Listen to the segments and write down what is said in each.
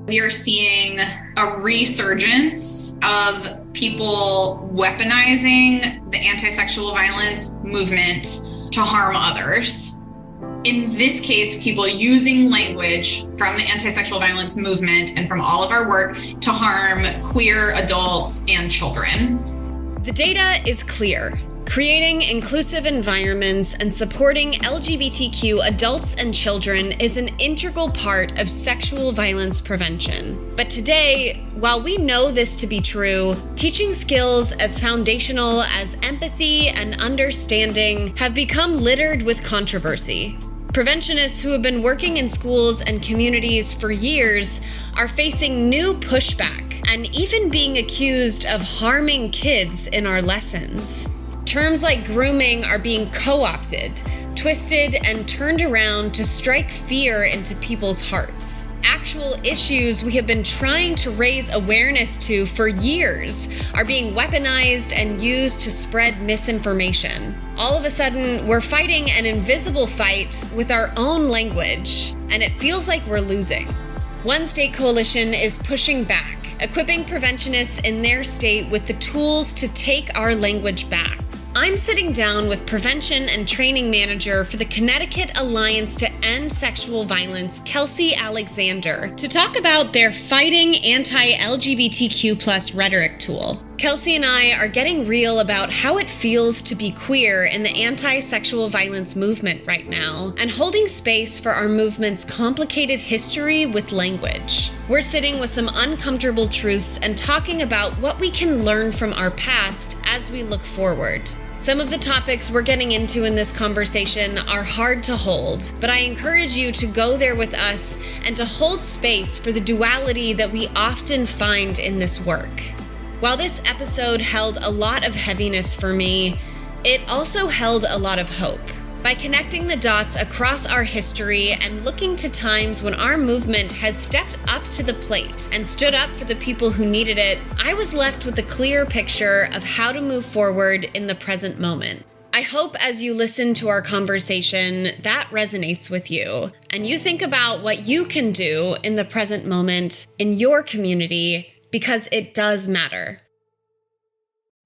We are seeing a resurgence of people weaponizing the anti-sexual violence movement to harm others. In this case, people using language from the anti-sexual violence movement and from all of our work to harm queer adults and children. The data is clear. Creating inclusive environments and supporting LGBTQ adults and children is an integral part of sexual violence prevention. But today, while we know this to be true, teaching skills as foundational as empathy and understanding have become littered with controversy. Preventionists who have been working in schools and communities for years are facing new pushback and even being accused of harming kids in our lessons. Terms like grooming are being co-opted, twisted, and turned around to strike fear into people's hearts. Actual issues we have been trying to raise awareness to for years are being weaponized and used to spread misinformation. All of a sudden, we're fighting an invisible fight with our own language, and it feels like we're losing. One state coalition is pushing back, equipping preventionists in their state with the tools to take our language back. I'm sitting down with Prevention and Training Manager for the Connecticut Alliance to End Sexual Violence, Kelsey Alexander, to talk about their Fighting Anti-LGBTQ+ Rhetoric tool. Kelsey and I are getting real about how it feels to be queer in the anti-sexual violence movement right now, and holding space for our movement's complicated history with language. We're sitting with some uncomfortable truths and talking about what we can learn from our past as we look forward. Some of the topics we're getting into in this conversation are hard to hold, but I encourage you to go there with us and to hold space for the duality that we often find in this work. While this episode held a lot of heaviness for me, it also held a lot of hope. By connecting the dots across our history and looking to times when our movement has stepped up to the plate and stood up for the people who needed it, I was left with a clear picture of how to move forward in the present moment. I hope as you listen to our conversation, that resonates with you, and you think about what you can do in the present moment in your community, because it does matter.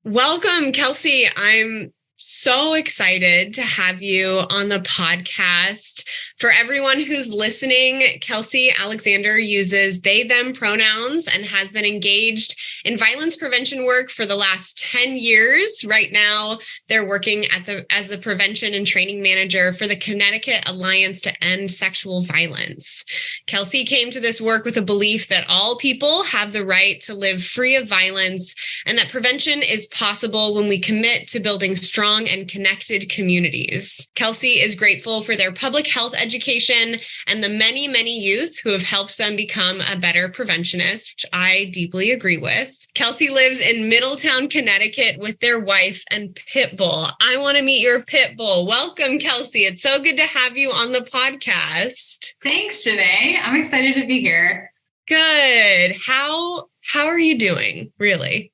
Welcome, Kelsey. I'm so excited to have you on the podcast. For everyone who's listening, Kelsey Alexander uses they, them pronouns and has been engaged in violence prevention work for the last 10 years. Right now, they're working as the prevention and training manager for the Connecticut Alliance to End Sexual Violence. Kelsey came to this work with a belief that all people have the right to live free of violence and that prevention is possible when we commit to building strong and connected communities. Kelsey is grateful for their public health education and the many, many youth who have helped them become a better preventionist, which I deeply agree with. Kelsey lives in Middletown, Connecticut with their wife and pit bull. I want to meet your pit bull. Welcome, Kelsey. It's so good to have you on the podcast. Thanks, Janae. I'm excited to be here. Good. How are you doing, really?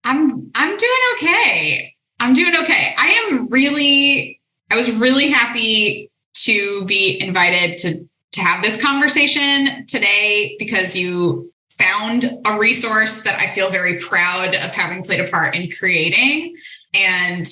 I'm doing okay. I was really happy to be invited to have this conversation today because you found a resource that I feel very proud of having played a part in creating. And,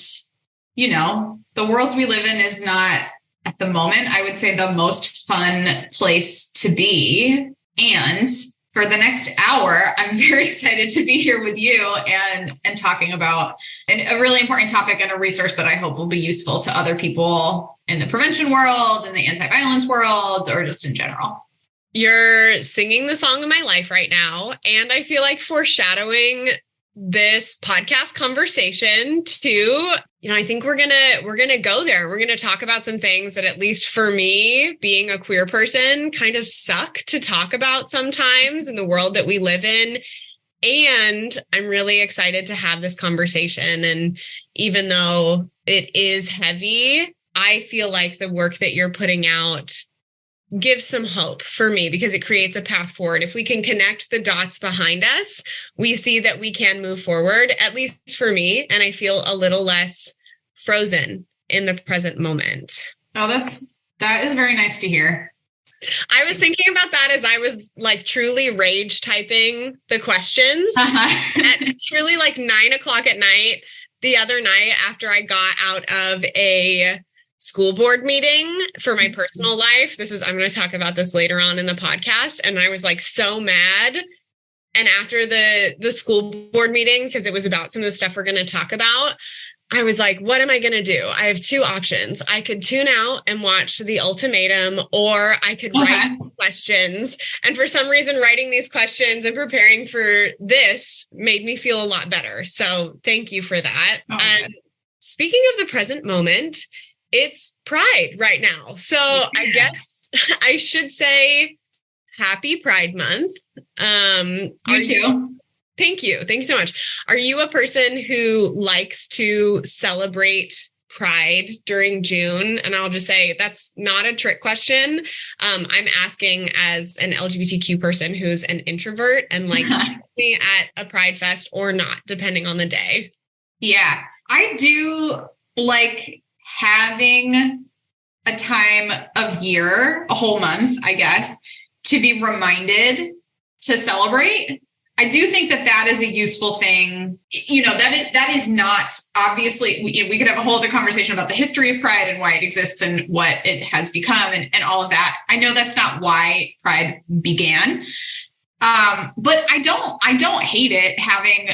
you know, the world we live in is not, at the moment, I would say the most fun place to be. And for the next hour, I'm very excited to be here with you and talking about a really important topic and a resource that I hope will be useful to other people in the prevention world, in the anti-violence world, or just in general. You're singing the song of my life right now, and I feel like foreshadowing this podcast conversation to, I think we're gonna go there. We're gonna talk about some things that, at least for me, being a queer person, kind of suck to talk about sometimes in the world that we live in. And I'm really excited to have this conversation. And even though it is heavy, I feel like the work that you're putting out gives some hope for me because it creates a path forward. If we can connect the dots behind us, we see that we can move forward, at least for me. And I feel a little less frozen in the present moment. Oh, that is very nice to hear. I was thinking about that as I was like truly rage typing the questions at truly like 9:00 at night the other night after I got out of a school board meeting for my personal life. I'm going to talk about this later on in the podcast. And I was like so mad. And after the school board meeting, because it was about some of the stuff we're going to talk about, I was like, what am I going to do? I have two options. I could tune out and watch The Ultimatum, or I could write questions. And for some reason, writing these questions and preparing for this made me feel a lot better. So thank you for that. And speaking of the present moment, it's Pride right now. So I guess I should say happy Pride Month. You too. Thank you. Thank you so much. Are you a person who likes to celebrate Pride during June? And I'll just say that's not a trick question. I'm asking as an LGBTQ person who's an introvert and like me at a Pride Fest or not, depending on the day. Yeah, I do like having a time of year, a whole month, I guess, to be reminded to celebrate. I do think that is a useful thing. That is not obviously, we could have a whole other conversation about the history of Pride and why it exists and what it has become and all of that. I know that's not why Pride began. But I don't hate it having,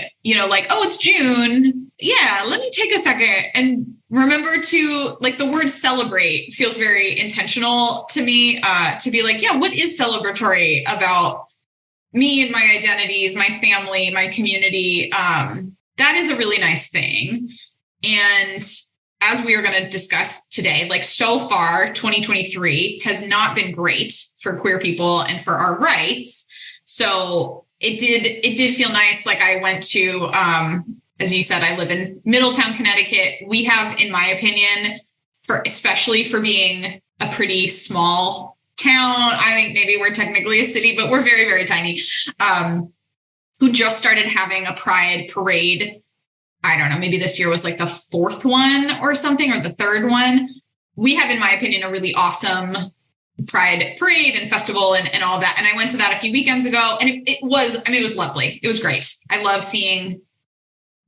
like, oh, it's June. Yeah. Let me take a second and remember to like the word celebrate feels very intentional to me, to be like, yeah, what is celebratory about me and my identities, my family, my community? That is a really nice thing. And as we are going to discuss today, like so far, 2023 has not been great for queer people and for our rights. So it did feel nice. Like I went to, as you said, I live in Middletown, Connecticut. We have, in my opinion, especially for being a pretty small town, I think maybe we're technically a city, but we're very, very tiny, who just started having a Pride parade. I don't know, maybe this year was like the fourth one or something, or the third one. We have, in my opinion, a really awesome Pride parade and festival and all of that. And I went to that a few weekends ago, and it was lovely. It was great. I love seeing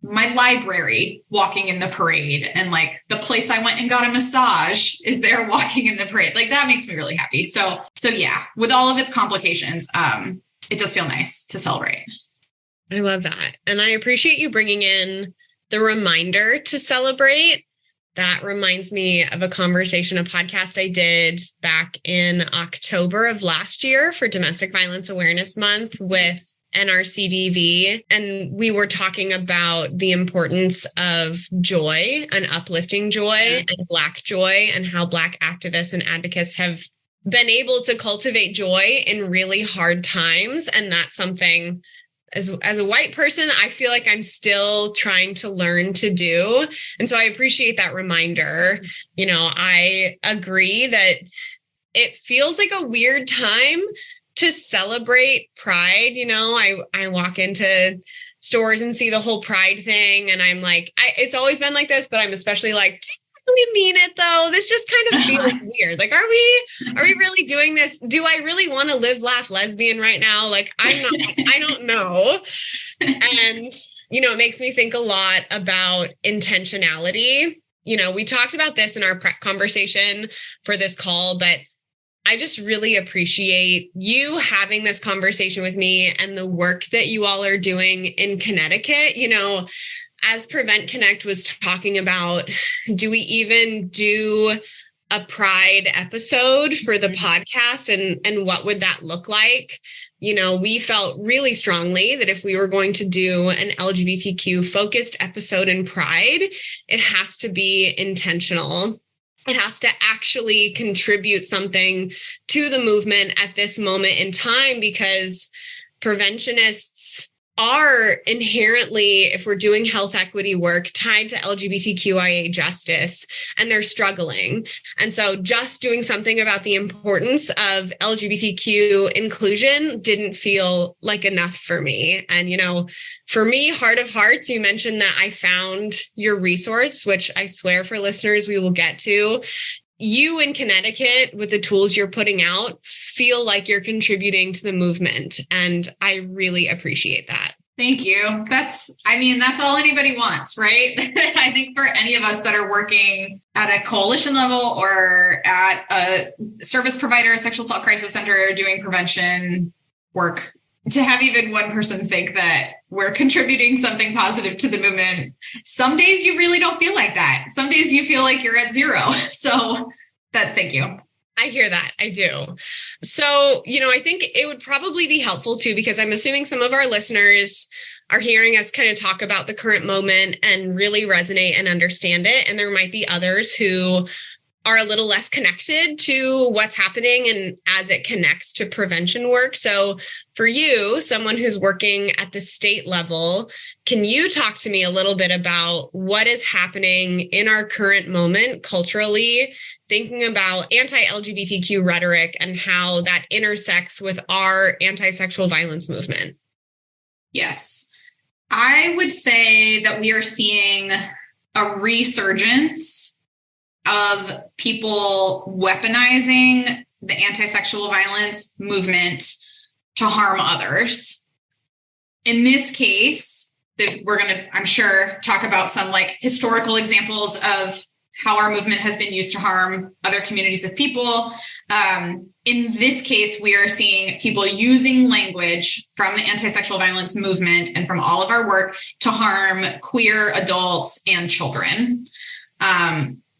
my library walking in the parade, and like the place I went and got a massage is there walking in the parade. Like that makes me really happy. So yeah, with all of its complications, it does feel nice to celebrate. I love that. And I appreciate you bringing in the reminder to celebrate. That reminds me of a podcast I did back in October of last year for Domestic Violence Awareness Month with NRCDV. And we were talking about the importance of joy and uplifting joy and Black joy, and how Black activists and advocates have been able to cultivate joy in really hard times. And that's something as a white person, I feel like I'm still trying to learn to do. And so I appreciate that reminder. I agree that it feels like a weird time to celebrate Pride. I walk into stores and see the whole Pride thing, and I'm like, it's always been like this, but I'm especially like, do we mean it though? This just kind of feels weird. Like, are we really doing this? Do I really want to live, laugh, lesbian right now? Like, I don't know. And, it makes me think a lot about intentionality. We talked about this in our conversation for this call, but I just really appreciate you having this conversation with me and the work that you all are doing in Connecticut. As Prevent Connect was talking about, do we even do a Pride episode for the podcast, and what would that look like? We felt really strongly that if we were going to do an LGBTQ focused episode in Pride, it has to be intentional. It has to actually contribute something to the movement at this moment in time, because preventionists are inherently, if we're doing health equity work, tied to LGBTQIA justice, and they're struggling. And so just doing something about the importance of LGBTQ inclusion didn't feel like enough for me. And, for me, Heart of Hearts, you mentioned that I found your resource, which I swear for listeners, we will get to. you in Connecticut, with the tools you're putting out, feel like you're contributing to the movement. And I really appreciate that. Thank you. That's all anybody wants, right? I think for any of us that are working at a coalition level or at a service provider, a sexual assault crisis center, doing prevention work, to have even one person think that we're contributing something positive to the movement. Some days you really don't feel like that. Some days you feel like you're at zero. So thank you. I hear that. I do. So, I think it would probably be helpful too, because I'm assuming some of our listeners are hearing us kind of talk about the current moment and really resonate and understand it. And there might be others who are a little less connected to what's happening and as it connects to prevention work. So for you, someone who's working at the state level, can you talk to me a little bit about what is happening in our current moment culturally, thinking about anti-LGBTQ rhetoric and how that intersects with our anti-sexual violence movement? Yes. I would say that we are seeing a resurgence of people weaponizing the anti-sexual violence movement to harm others. In this case, we're going to, I'm sure, talk about some historical examples of how our movement has been used to harm other communities of people. In this case, we are seeing people using language from the anti-sexual violence movement and from all of our work to harm queer adults and children.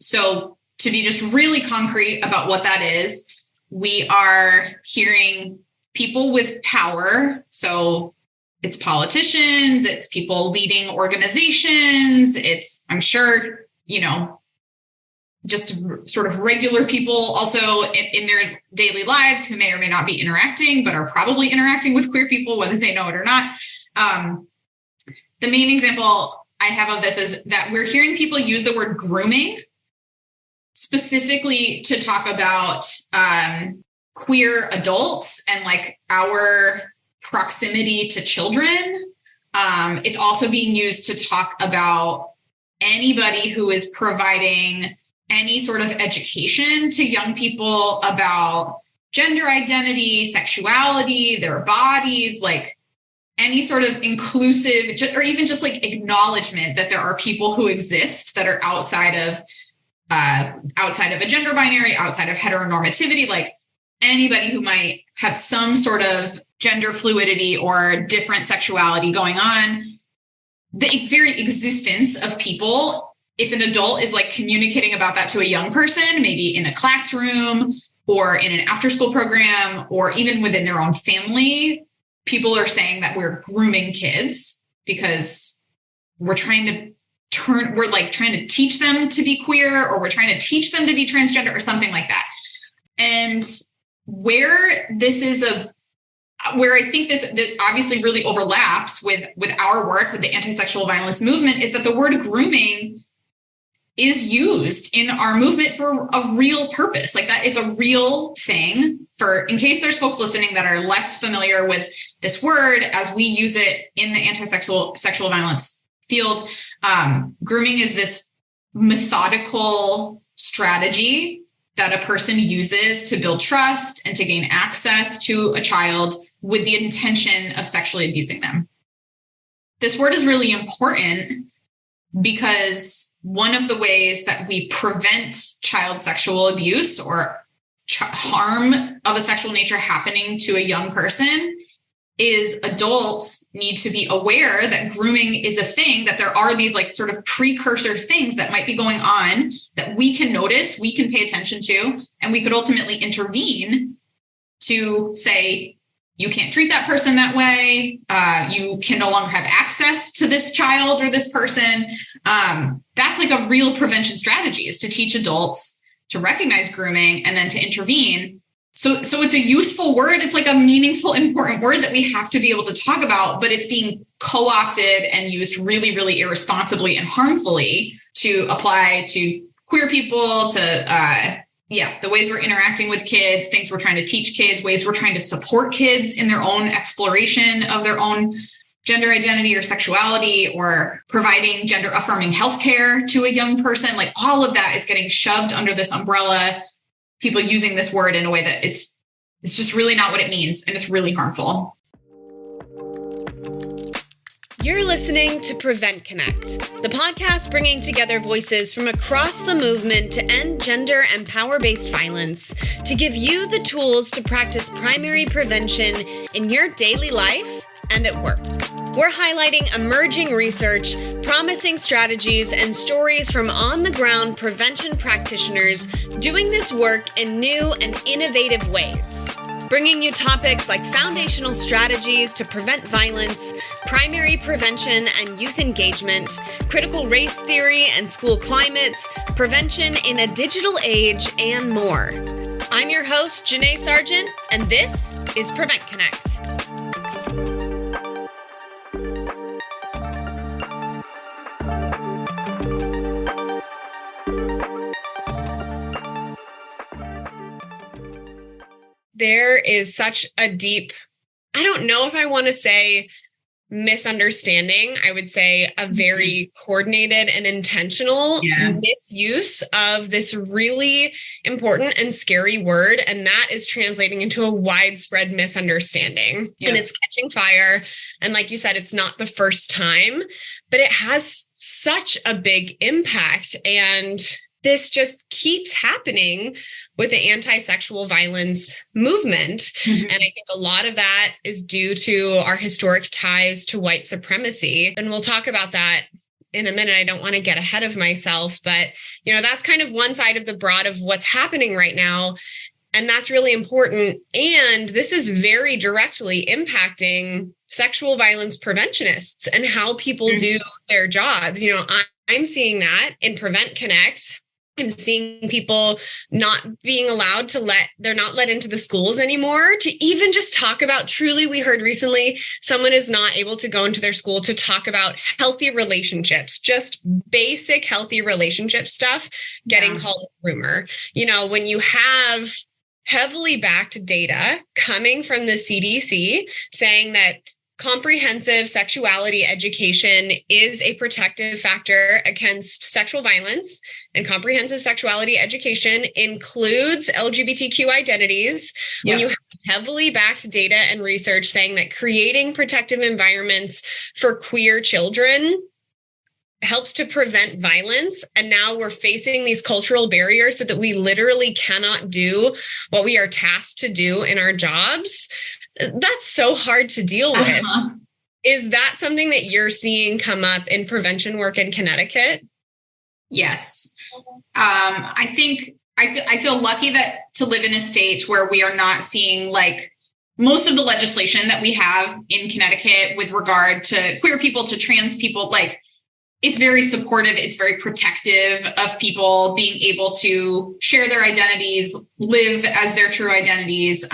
So to be just really concrete about what that is, we are hearing people with power. So it's politicians, it's people leading organizations, it's, I'm sure, just sort of regular people also in their daily lives who may or may not be interacting, but are probably interacting with queer people, whether they know it or not. The main example I have of this is that we're hearing people use the word grooming specifically to talk about queer adults and our proximity to children. It's also being used to talk about anybody who is providing any sort of education to young people about gender identity, sexuality, their bodies, any sort of inclusive, or even just acknowledgement that there are people who exist that are outside of a gender binary, outside of heteronormativity, anybody who might have some sort of gender fluidity or different sexuality going on. The very existence of people, if an adult is communicating about that to a young person, maybe in a classroom or in an after-school program, or even within their own family, people are saying that we're grooming kids because we're trying to teach them to be queer, or we're trying to teach them to be transgender or something like that. And where I think that obviously really overlaps with our work with the anti-sexual violence movement is that the word grooming is used in our movement for a real purpose. That it's a real thing. In case there's folks listening that are less familiar with this word as we use it in the anti-sexual violence field, grooming is this methodical strategy that a person uses to build trust and to gain access to a child with the intention of sexually abusing them. This word is really important because one of the ways that we prevent child sexual abuse or harm of a sexual nature happening to a young person is adults need to be aware that grooming is a thing, that there are these sort of precursor things that might be going on that we can notice, we can pay attention to, and we could ultimately intervene to say, you can't treat that person that way. You can no longer have access to this child or this person. That's a real prevention strategy, is to teach adults to recognize grooming and then to intervene. So it's a useful word. It's a meaningful, important word that we have to be able to talk about, but it's being co-opted and used really, really irresponsibly and harmfully to apply to queer people, to the ways we're interacting with kids, things we're trying to teach kids, ways we're trying to support kids in their own exploration of their own gender identity or sexuality, or providing gender affirming healthcare to a young person. Like all of that is getting shoved under this umbrella, people using this word in a way that it's just really not what it means. And it's really harmful. You're listening to Prevent Connect, the podcast bringing together voices from across the movement to end gender and power-based violence, to give you the tools to practice primary prevention in your daily life and at work. We're highlighting emerging research, promising strategies, and stories from on-the-ground prevention practitioners doing this work in new and innovative ways. Bringing you topics like foundational strategies to prevent violence, primary prevention and youth engagement, critical race theory and school climates, prevention in a digital age, and more. I'm your host, Janae Sargent, and this is Prevent Connect. There is such a deep, I don't know if I want to say misunderstanding. I would say a very coordinated and intentional misuse of this really important and scary word. And that is translating into a widespread misunderstanding. And it's catching fire. And like you said, it's not the first time, but it has such a big impact. And this just keeps happening with the anti-sexual violence movement. Mm-hmm. And I think a lot of that is due to our historic ties to white supremacy. And we'll talk about that in a minute. I don't want to get ahead of myself, but that's kind of one side of the broad of what's happening right now. And that's really important. And this is very directly impacting sexual violence preventionists and how people do their jobs. I'm seeing that in Prevent Connect. I'm seeing people not being allowed they're not let into the schools anymore to even just talk about, truly, we heard recently, someone is not able to go into their school to talk about healthy relationships, just basic healthy relationship stuff, getting called a groomer. When you have heavily backed data coming from the CDC saying that comprehensive sexuality education is a protective factor against sexual violence, and comprehensive sexuality education includes LGBTQ identities. When you have heavily backed data and research saying that creating protective environments for queer children helps to prevent violence, and now we're facing these cultural barriers so that we literally cannot do what we are tasked to do in our jobs. That's so hard to deal with. Is that something that you're seeing come up in prevention work in Connecticut? Yes. I think I feel lucky to live in a state where we are not seeing like most of the legislation that we have in Connecticut with regard to queer people, to trans people. Like, it's very supportive. It's very protective of people being able to share their identities, live as their true identities.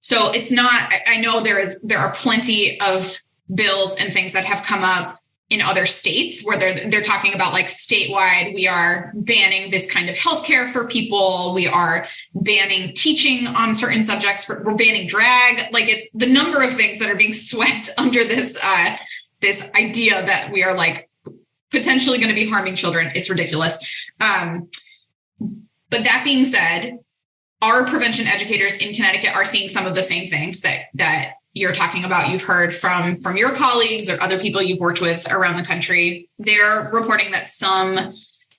So it's not, I know there are plenty of bills and things that have come up in other states where they're talking about, like, statewide, we are banning this kind of healthcare for people. We are banning teaching on certain subjects. We're banning drag. Like, it's the number of things that are being swept under this idea that we are like potentially going to be harming children. It's ridiculous. But that being said, our prevention educators in Connecticut are seeing some of the same things that you're talking about. You've heard from your colleagues or other people you've worked with around the country. They're reporting that some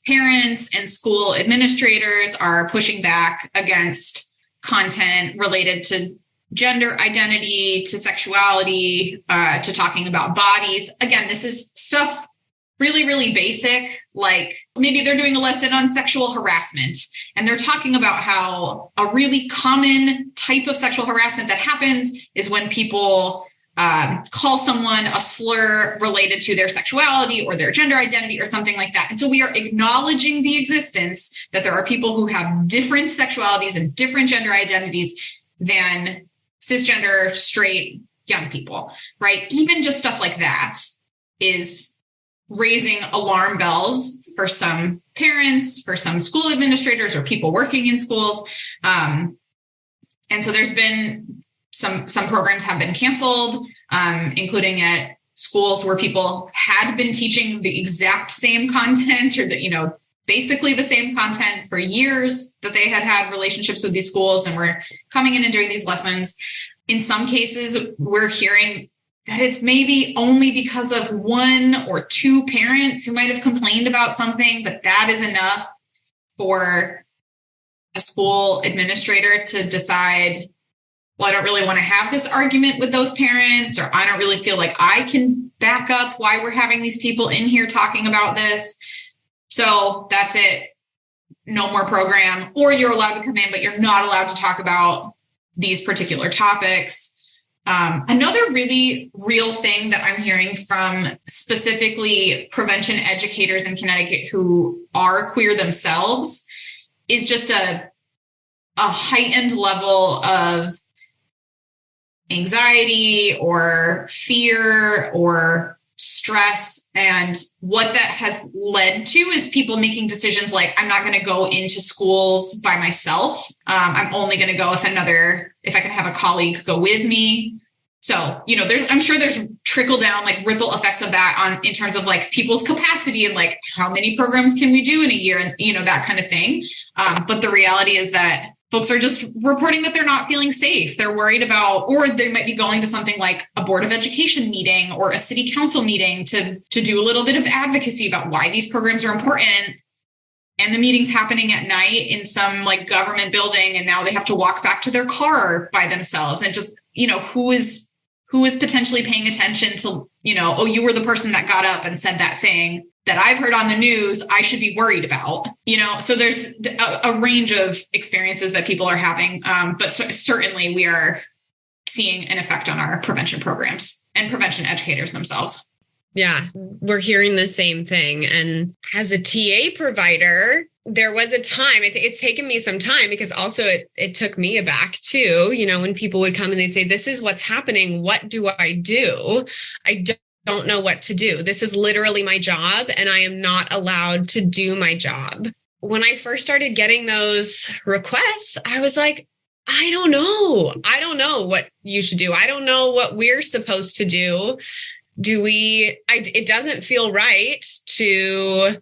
parents and school administrators are pushing back against content related to gender identity, to sexuality, to talking about bodies. Again, this is stuff really, really basic. Like, maybe they're doing a lesson on sexual harassment, and they're talking about how a really common type of sexual harassment that happens is when people call someone a slur related to their sexuality or their gender identity or something like that. And so we are acknowledging the existence that there are people who have different sexualities and different gender identities than cisgender, straight, young people, right? Even just stuff like that is raising alarm bells for some parents, for some school administrators or people working in schools. And so there's been some programs have been canceled, including at schools where people had been teaching the exact same content or basically the same content for years, that they had relationships with these schools and were coming in and doing these lessons. In some cases, we're hearing that it's maybe only because of one or two parents who might have complained about something, but that is enough for a school administrator to decide, well, I don't really want to have this argument with those parents, or I don't really feel like I can back up why we're having these people in here talking about this. So that's it. No more program, or you're allowed to come in, but you're not allowed to talk about these particular topics. Another really real thing that I'm hearing from specifically prevention educators in Connecticut who are queer themselves is just a heightened level of anxiety or fear or stress. And what that has led to is people making decisions like, I'm not going to go into schools by myself. I'm only going to go if I can have a colleague go with me. So, I'm sure there's trickle down, like ripple effects of that in terms of like people's capacity and like how many programs can we do in a year and, that kind of thing. But the reality is that folks are just reporting that they're not feeling safe. They're worried about, or they might be going to something like a Board of Education meeting or a city council meeting to do a little bit of advocacy about why these programs are important. And the meeting's happening at night in some like government building. And now they have to walk back to their car by themselves. And just, who is potentially paying attention to, oh, you were the person that got up and said that thing that I've heard on the news, I should be worried about, so there's a range of experiences that people are having. But certainly we are seeing an effect on our prevention programs and prevention educators themselves. Yeah, we're hearing the same thing. And as a TA provider, there was a time, it's taken me some time because also it took me aback too, when people would come and they'd say, this is what's happening. What do I do? I don't know what to do. This is literally my job and I am not allowed to do my job. When I first started getting those requests, I was like, I don't know. I don't know what you should do. I don't know what we're supposed to do. It doesn't feel right to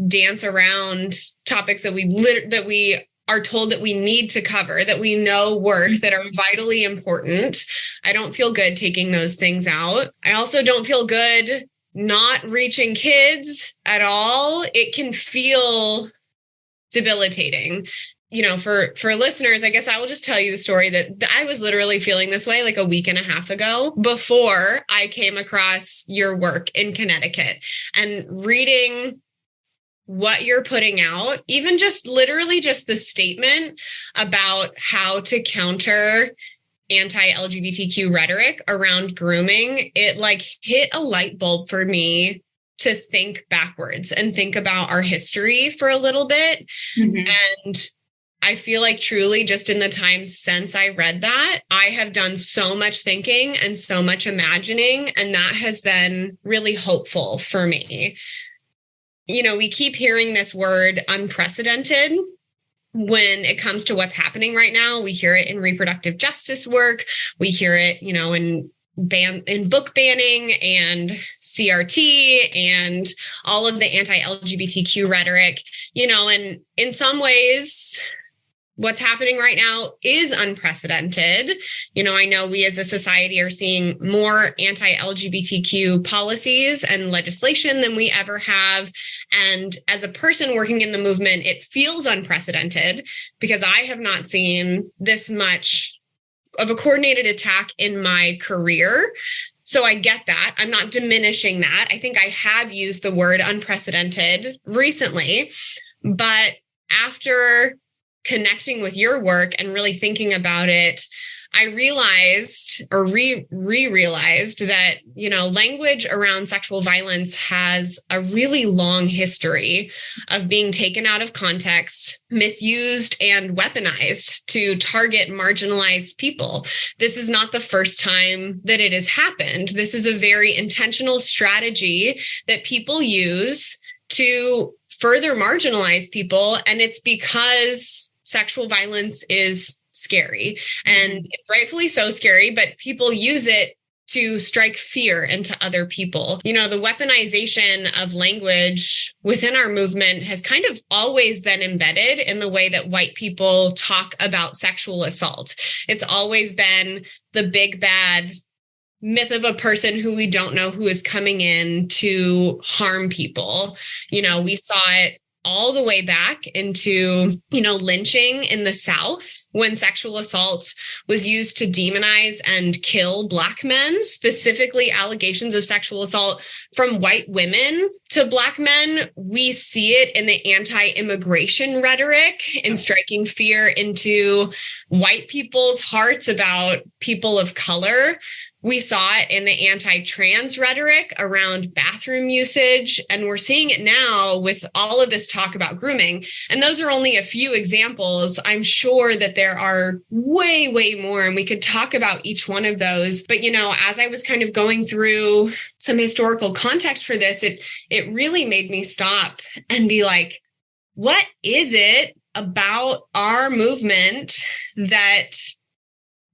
dance around topics that we are told that we need to cover, that we know work, that are vitally important. I don't feel good taking those things out. I also don't feel good not reaching kids at all. It can feel debilitating. For listeners, I guess I will just tell you the story that I was literally feeling this way like a week and a half ago before I came across your work in Connecticut and reading what you're putting out, even just literally just the statement about how to counter anti-LGBTQ rhetoric around grooming, it like hit a light bulb for me to think backwards and think about our history for a little bit. Mm-hmm. And I feel like truly just in the time since I read that, I have done so much thinking and so much imagining, and that has been really hopeful for me. We keep hearing this word unprecedented when it comes to what's happening right now. We hear it in reproductive justice work. We hear it, in book banning and CRT and all of the anti-LGBTQ rhetoric, and in some ways, what's happening right now is unprecedented. I know we as a society are seeing more anti-LGBTQ policies and legislation than we ever have. And as a person working in the movement, it feels unprecedented because I have not seen this much of a coordinated attack in my career. So I get that. I'm not diminishing that. I think I have used the word unprecedented recently, but after connecting with your work and really thinking about it, I realized or realized that, language around sexual violence has a really long history of being taken out of context, misused, and weaponized to target marginalized people. This is not the first time that it has happened. This is a very intentional strategy that people use to further marginalize people. And it's because sexual violence is scary, and it's rightfully so scary, but people use it to strike fear into other people. The weaponization of language within our movement has kind of always been embedded in the way that white people talk about sexual assault. It's always been the big bad myth of a person who we don't know who is coming in to harm people. We saw it all the way back into, lynching in the South, when sexual assault was used to demonize and kill Black men, specifically allegations of sexual assault from white women to Black men. We see it in the anti-immigration rhetoric, in striking fear into white people's hearts about people of color. We saw it in the anti-trans rhetoric around bathroom usage, and we're seeing it now with all of this talk about grooming. And those are only a few examples. I'm sure that there are way, way more, and we could talk about each one of those. But, as I was kind of going through some historical context for this, it really made me stop and be like, what is it about our movement that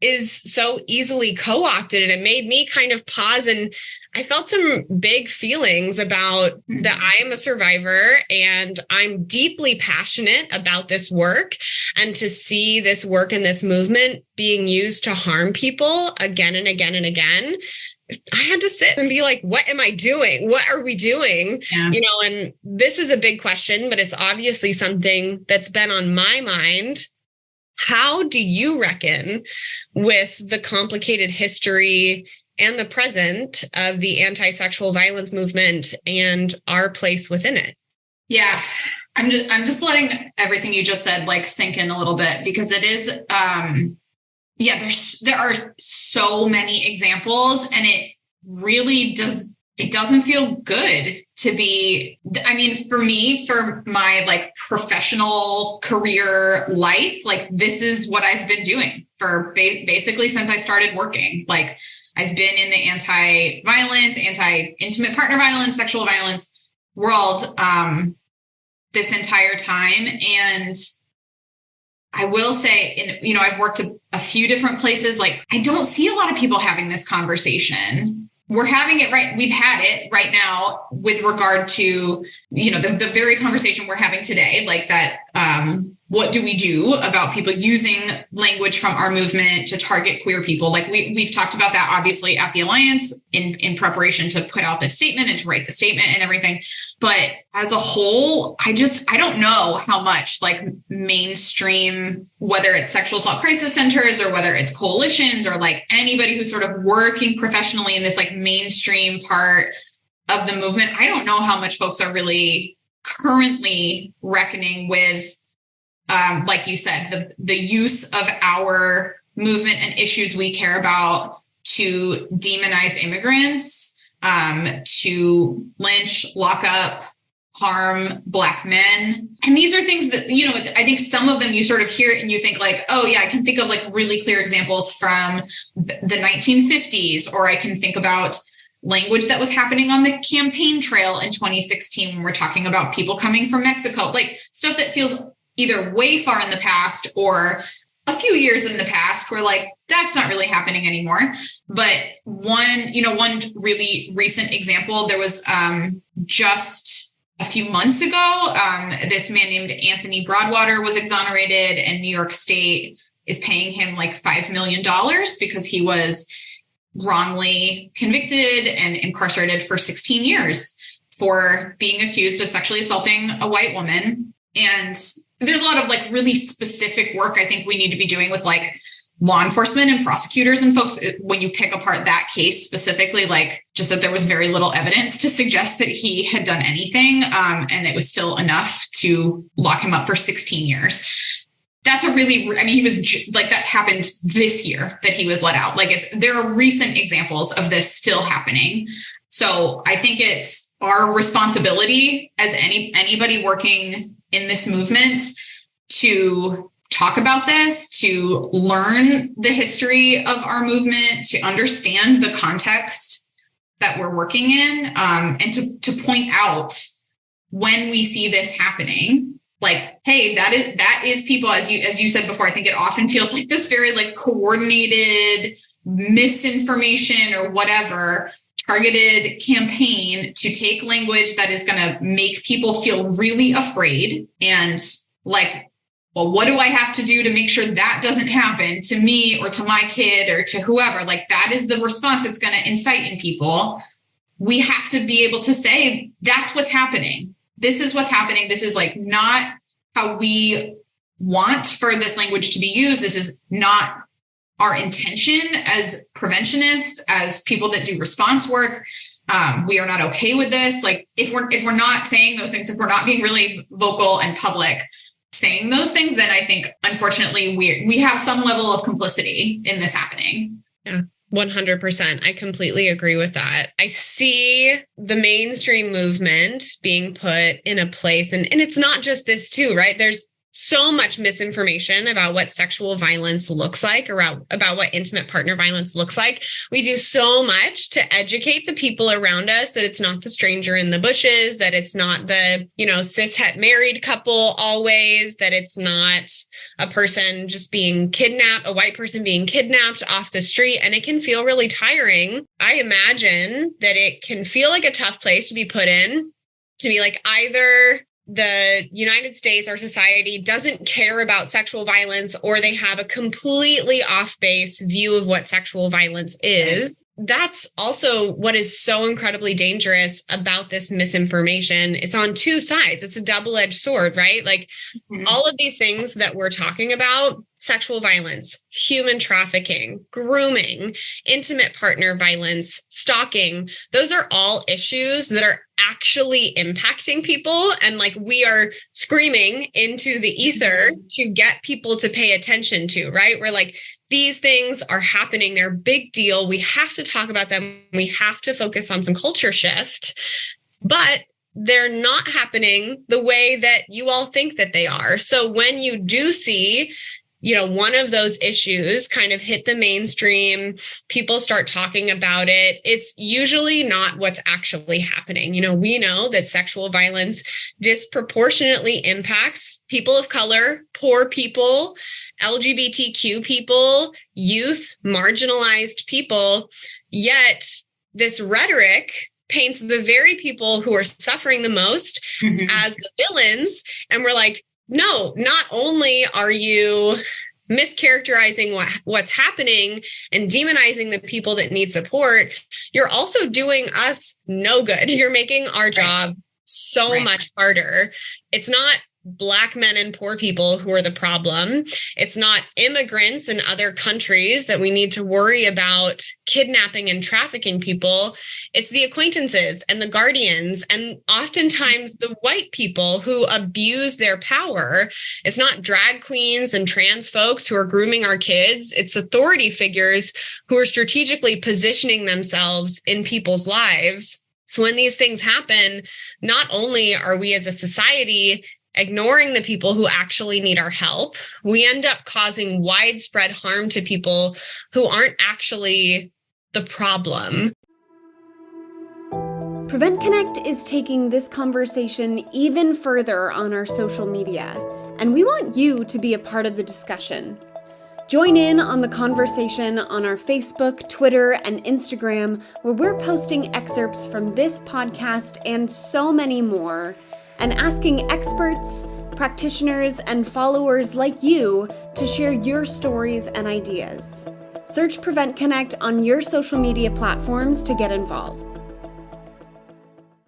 is so easily co-opted? And it made me kind of pause, and I felt some big feelings about that. I am a survivor and I'm deeply passionate about this work, and to see this work and this movement being used to harm people again and again and again, I had to sit and be like, what am I doing? What are we doing? Yeah. And this is a big question, but it's obviously something that's been on my mind. How do you reckon with the complicated history and the present of the anti-sexual violence movement and our place within it? Yeah, I'm just letting everything you just said sink in a little bit, because it is there are so many examples, and it really doesn't feel good to be, for me, for my professional career life, this is what I've been doing for basically since I started working. I've been in the anti-violence, anti-intimate partner violence, sexual violence world this entire time. And I will say, I've worked a few different places. I don't see a lot of people having this conversation. We're having it right. We've had it right now with regard to, the very conversation we're having today, what do we do about people using language from our movement to target queer people? We've talked about that obviously at the Alliance in preparation to put out this statement and to write the statement and everything. But as a whole, I don't know how much mainstream, whether it's sexual assault crisis centers or whether it's coalitions or anybody who's sort of working professionally in this mainstream part of the movement, I don't know how much folks are really currently reckoning with, like you said, the use of our movement and issues we care about to demonize immigrants, to lynch, lock up, harm Black men. And these are things that, I think some of them you sort of hear it and you think oh yeah, I can think of really clear examples from the 1950s, or I can think about language that was happening on the campaign trail in 2016 when we're talking about people coming from Mexico, stuff that feels either way far in the past or a few years in the past where that's not really happening anymore. But one really recent example, there was just a few months ago, this man named Anthony Broadwater was exonerated, and New York State is paying him $5 million because he was wrongly convicted and incarcerated for 16 years for being accused of sexually assaulting a white woman. And there's a lot of really specific work I think we need to be doing with law enforcement and prosecutors and folks when you pick apart that case specifically, just that there was very little evidence to suggest that he had done anything. And it was still enough to lock him up for 16 years. That's he was that happened this year that he was let out. There are recent examples of this still happening. So I think it's our responsibility as anybody working in this movement to talk about this, to learn the history of our movement, to understand the context that we're working in, and to point out when we see this happening, hey, that is people, as you said before, I think it often feels like this very like coordinated misinformation or whatever targeted campaign to take language that is going to make people feel really afraid and like, well, what do I have to do to make sure that doesn't happen to me or to my kid or to whoever? Like that is the response it's going to incite in people. We have to be able to say, that's what's happening. This is what's happening. This is like not how we want for this language to be used. This is not our intention as preventionists, as people that do response work. We are not okay with this. Like if we're not saying those things, if we're not being really vocal and public saying those things, then I think unfortunately we have some level of complicity in this happening. Yeah. 100%. I completely agree with that. I see the mainstream movement being put in a place, and it's not just this too, right? There's so much misinformation about what sexual violence looks like, about what intimate partner violence looks like. We do so much to educate the people around us that it's not the stranger in the bushes, that it's not the, cishet married couple always, that it's not a person just being kidnapped, a white person being kidnapped off the street. And it can feel really tiring. I imagine that it can feel like a tough place to be put in, to be like either the United States, our society doesn't care about sexual violence, or they have a completely off base view of what sexual violence is. That's also what is so incredibly dangerous about this misinformation. It's on two sides. It's a double-edged sword, right? Like all of these things that we're talking about, sexual violence, human trafficking, grooming, intimate partner violence, stalking, those are all issues that are actually impacting people. And like we are screaming into the ether to get people to pay attention to, right? We're like, these things are happening. They're a big deal. We have to talk about them. We have to focus on some culture shift, but they're not happening the way that you all think that they are. So when you do see one of those issues kind of hit the mainstream, people start talking about it, it's usually not what's actually happening. We know that sexual violence disproportionately impacts people of color, poor people, LGBTQ people, youth, marginalized people. Yet this rhetoric paints the very people who are suffering the most as the villains. And we're like, no, not only are you mischaracterizing what's happening and demonizing the people that need support, you're also doing us no good. You're making our job so much harder. It's not Black men and poor people who are the problem. It's not immigrants in other countries that we need to worry about kidnapping and trafficking people. It's the acquaintances and the guardians, and oftentimes the white people who abuse their power. It's not drag queens and trans folks who are grooming our kids. It's authority figures who are strategically positioning themselves in people's lives. So when these things happen, not only are we as a society ignoring the people who actually need our help, we end up causing widespread harm to people who aren't actually the problem. Prevent Connect is taking this conversation even further on our social media, and we want you to be a part of the discussion. Join in on the conversation on our Facebook, Twitter, and Instagram, where we're posting excerpts from this podcast and so many more, and asking experts, practitioners, and followers like you to share your stories and ideas. Search Prevent Connect on your social media platforms to get involved.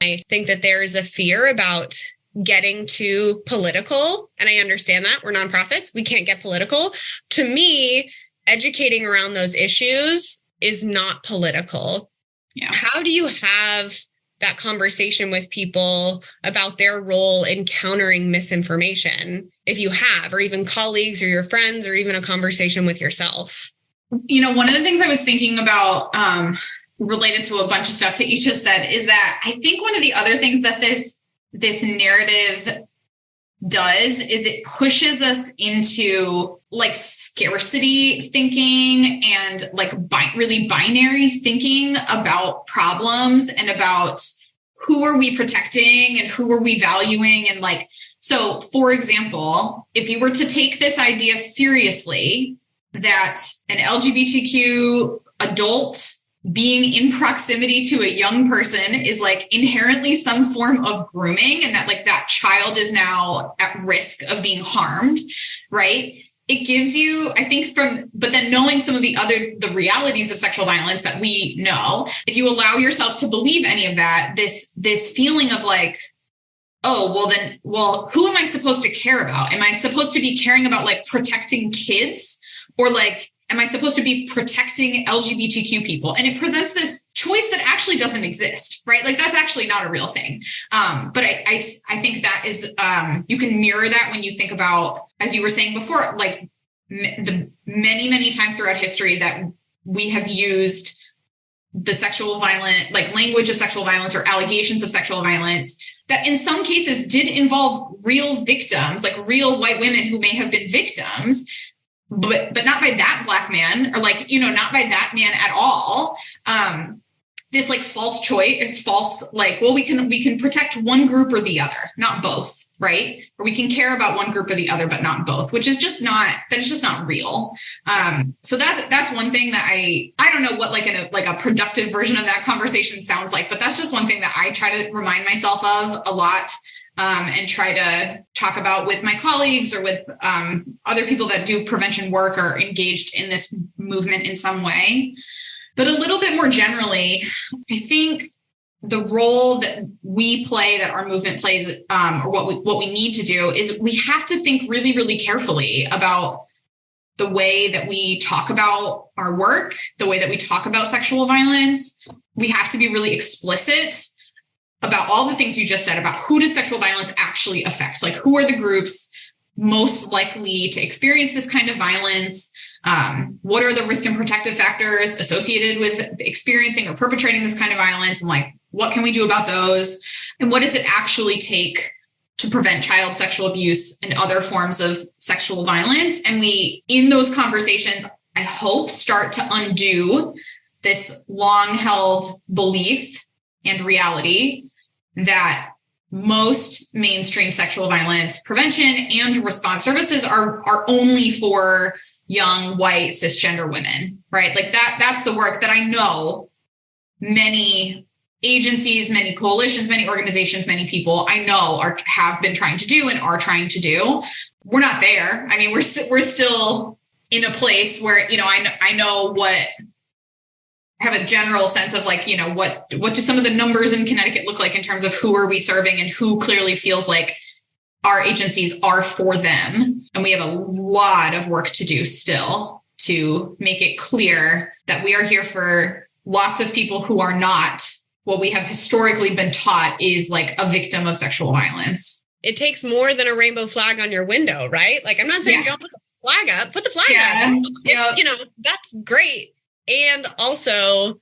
I think that there is a fear about getting too political, and I understand that. We're nonprofits. We can't get political. To me, educating around those issues is not political. Yeah. How do you have that conversation with people about their role in countering misinformation, if you have, or even colleagues or your friends, or even a conversation with yourself? One of the things I was thinking about related to a bunch of stuff that you just said is that I think one of the other things that this narrative does is it pushes us into like scarcity thinking and like really binary thinking about problems and about who are we protecting and who are we valuing. And like, So, for example, if you were to take this idea seriously, that an LGBTQ adult being in proximity to a young person is like inherently some form of grooming, and that like that child is now at risk of being harmed, right? It gives you, I think but then knowing some of the realities of sexual violence that we know, if you allow yourself to believe any of that, this feeling of like, oh, well, who am I supposed to care about? Am I supposed to be caring about like protecting kids, or like, am I supposed to be protecting LGBTQ people? And it presents this choice that actually doesn't exist, right? Like that's actually not a real thing. But I think that is, you can mirror that when you think about, as you were saying before, like the many, many times throughout history that we have used the sexual violent, like language of sexual violence or allegations of sexual violence that in some cases did involve real victims, like real white women who may have been victims, but not by that Black man, or like, not by that man at all. This like false choice, like, well, we can protect one group or the other, not both, right? Or we can care about one group or the other, but not both, which is just not real. So that's one thing that I don't know what like a productive version of that conversation sounds like, but that's just one thing that I try to remind myself of a lot. And try to talk about with my colleagues or with other people that do prevention work or engaged in this movement in some way. But a little bit more generally, I think the role that we play, that our movement plays, or what we need to do is we have to think really, really carefully about the way that we talk about our work, the way that we talk about sexual violence. We have to be really explicit about all the things you just said about who does sexual violence actually affect? Like, who are the groups most likely to experience this kind of violence? What are the risk and protective factors associated with experiencing or perpetrating this kind of violence? And like, what can we do about those? And what does it actually take to prevent child sexual abuse and other forms of sexual violence? And we, in those conversations, I hope, start to undo this long-held belief and reality that most mainstream sexual violence prevention and response services are only for young, white, cisgender women, right? Like that's the work that I know many agencies, many coalitions, many organizations, many people I know have been trying to do and are trying to do. We're not there. I mean, we're still in a place where, I know what, have a general sense of like, what do some of the numbers in Connecticut look like in terms of who are we serving and who clearly feels like our agencies are for them. And we have a lot of work to do still to make it clear that we are here for lots of people who are not what we have historically been taught is like a victim of sexual violence. It takes more than a rainbow flag on your window, right? Like, I'm not saying don't put the flag up, put the flag up. Yeah. That's great. And also,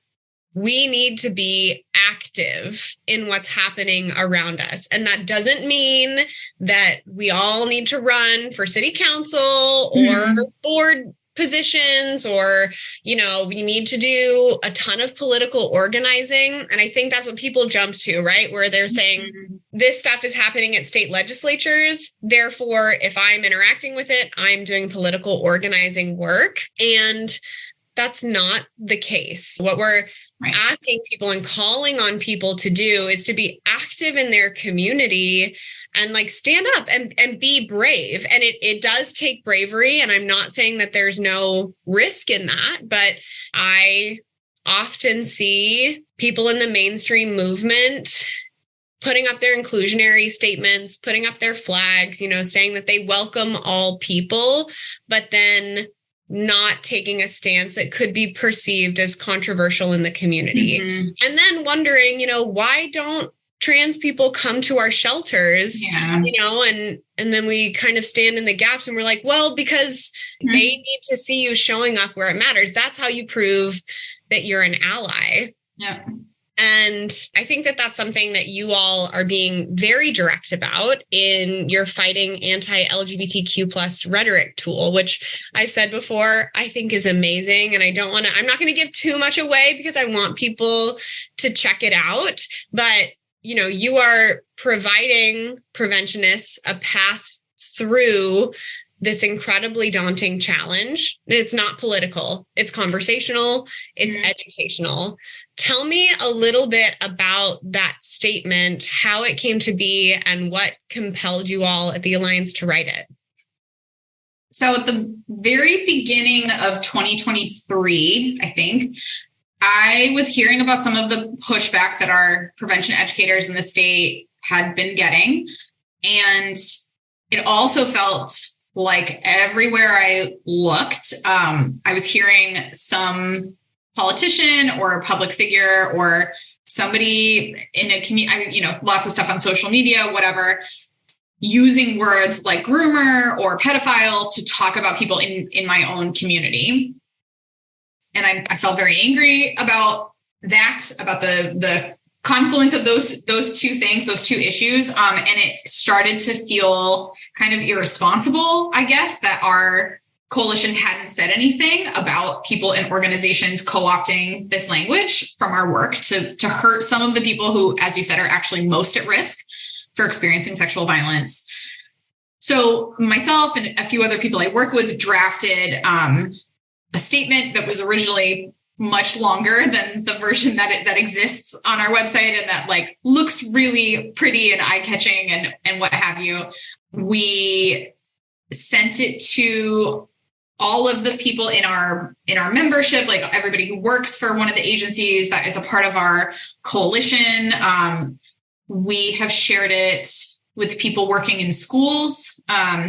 we need to be active in what's happening around us. And that doesn't mean that we all need to run for city council or board positions, or, we need to do a ton of political organizing. And I think that's what people jump to, right? Where they're saying this stuff is happening at state legislatures. Therefore, if I'm interacting with it, I'm doing political organizing work. And that's not the case. What we're asking people and calling on people to do is to be active in their community and like stand up and be brave. And it does take bravery. And I'm not saying that there's no risk in that, but I often see people in the mainstream movement putting up their inclusionary statements, putting up their flags, saying that they welcome all people, but then not taking a stance that could be perceived as controversial in the community. And then wondering, why don't trans people come to our shelters, and then we kind of stand in the gaps and we're like, well, because they need to see you showing up where it matters. That's how you prove that you're an ally. Yeah. And I think that that's something that you all are being very direct about in your Fighting Anti-LGBTQ plus Rhetoric tool, which I've said before, I think is amazing. And I'm not going to give too much away because I want people to check it out. But you are providing preventionists a path through this incredibly daunting challenge. And it's not political, it's conversational, it's educational. Tell me a little bit about that statement, how it came to be, and what compelled you all at the Alliance to write it. So at the very beginning of 2023, I think, I was hearing about some of the pushback that our prevention educators in the state had been getting. And it also felt like everywhere I looked, I was hearing some politician or a public figure or somebody in a community, lots of stuff on social media, whatever, using words like groomer or pedophile to talk about people in my own community. And I felt very angry about that, about the confluence of those two things, those two issues. And it started to feel kind of irresponsible, I guess, that our coalition hadn't said anything about people and organizations co-opting this language from our work to hurt some of the people who, as you said, are actually most at risk for experiencing sexual violence. So myself and a few other people I work with drafted a statement that was originally much longer than the version that exists on our website and that looks really pretty and eye-catching and what have you. We sent it to all of the people in our membership, like everybody who works for one of the agencies that is a part of our coalition. We have shared it with people working in schools.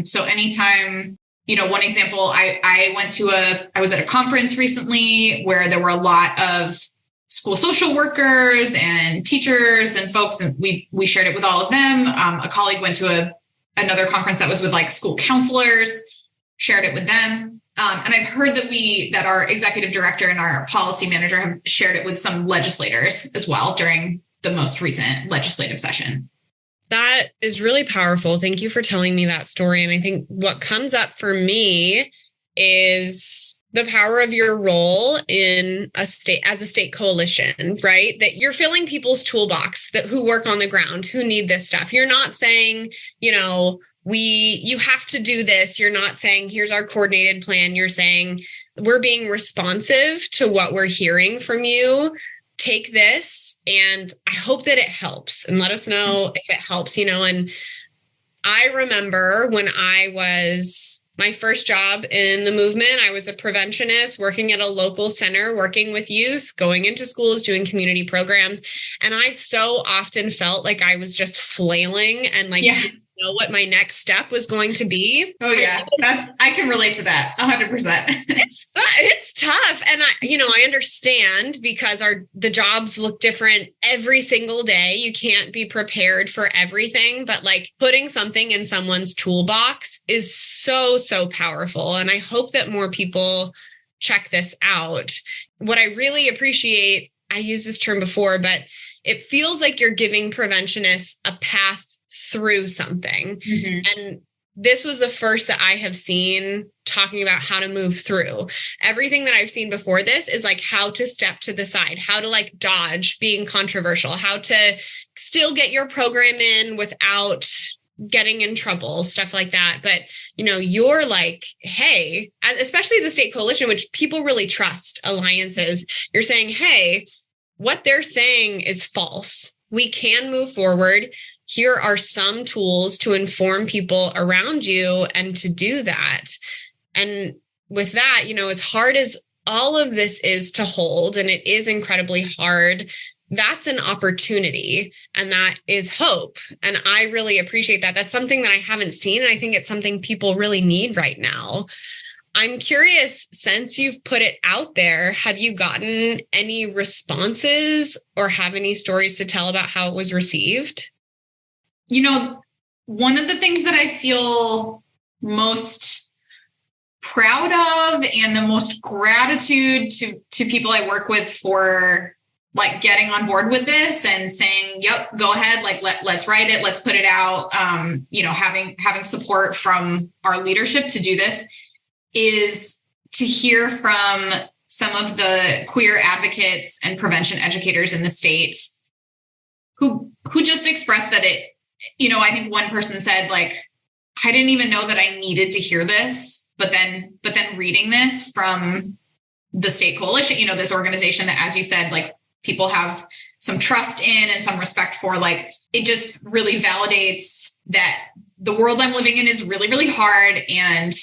So anytime, one example, I was at a conference recently where there were a lot of school social workers and teachers and folks, and we shared it with all of them. A colleague went to another conference that was with school counselors, shared it with them. And I've heard that our executive director and our policy manager have shared it with some legislators as well during the most recent legislative session. That is really powerful. Thank you for telling me that story. And I think what comes up for me is the power of your role in as a state coalition, right? That you're filling people's toolbox who work on the ground, who need this stuff. You're not saying, you have to do this. You're not saying, here's our coordinated plan. You're saying, we're being responsive to what we're hearing from you. Take this, and I hope that it helps, and let us know if it helps, and I remember when my first job in the movement, I was a preventionist working at a local center, working with youth, going into schools, doing community programs. And I so often felt like I was just flailing and didn't know what my next step was going to be. Oh yeah. I can relate to that 100%. It's tough. And I understand because the jobs look different every single day. You can't be prepared for everything, but putting something in someone's toolbox is so, so powerful. And I hope that more people check this out. What I really appreciate, I used this term before, but it feels like you're giving preventionists a path through something. Mm-hmm. And this was the first that I have seen talking about how to move through. Everything that I've seen before this is how to step to the side, how to dodge being controversial, how to still get your program in without getting in trouble, stuff like that. But, you're hey, especially as a state coalition, which people really trust alliances, you're saying, hey, what they're saying is false. We can move forward. Here are some tools to inform people around you and to do that. And with that, as hard as all of this is to hold, and it is incredibly hard, that's an opportunity and that is hope. And I really appreciate that. That's something that I haven't seen. And I think it's something people really need right now. I'm curious, since you've put it out there, have you gotten any responses or have any stories to tell about how it was received? One of the things that I feel most proud of and the most gratitude to people I work with for getting on board with this and saying, yep, go ahead. Let's write it. Let's put it out. Having support from our leadership to do this is to hear from some of the queer advocates and prevention educators in the state who who just expressed that I think one person said, like, I didn't even know that I needed to hear this, but then reading this from the state coalition, this organization that, as you said, like, people have some trust in and some respect for, like, it just really validates that the world I'm living in is really, really hard, and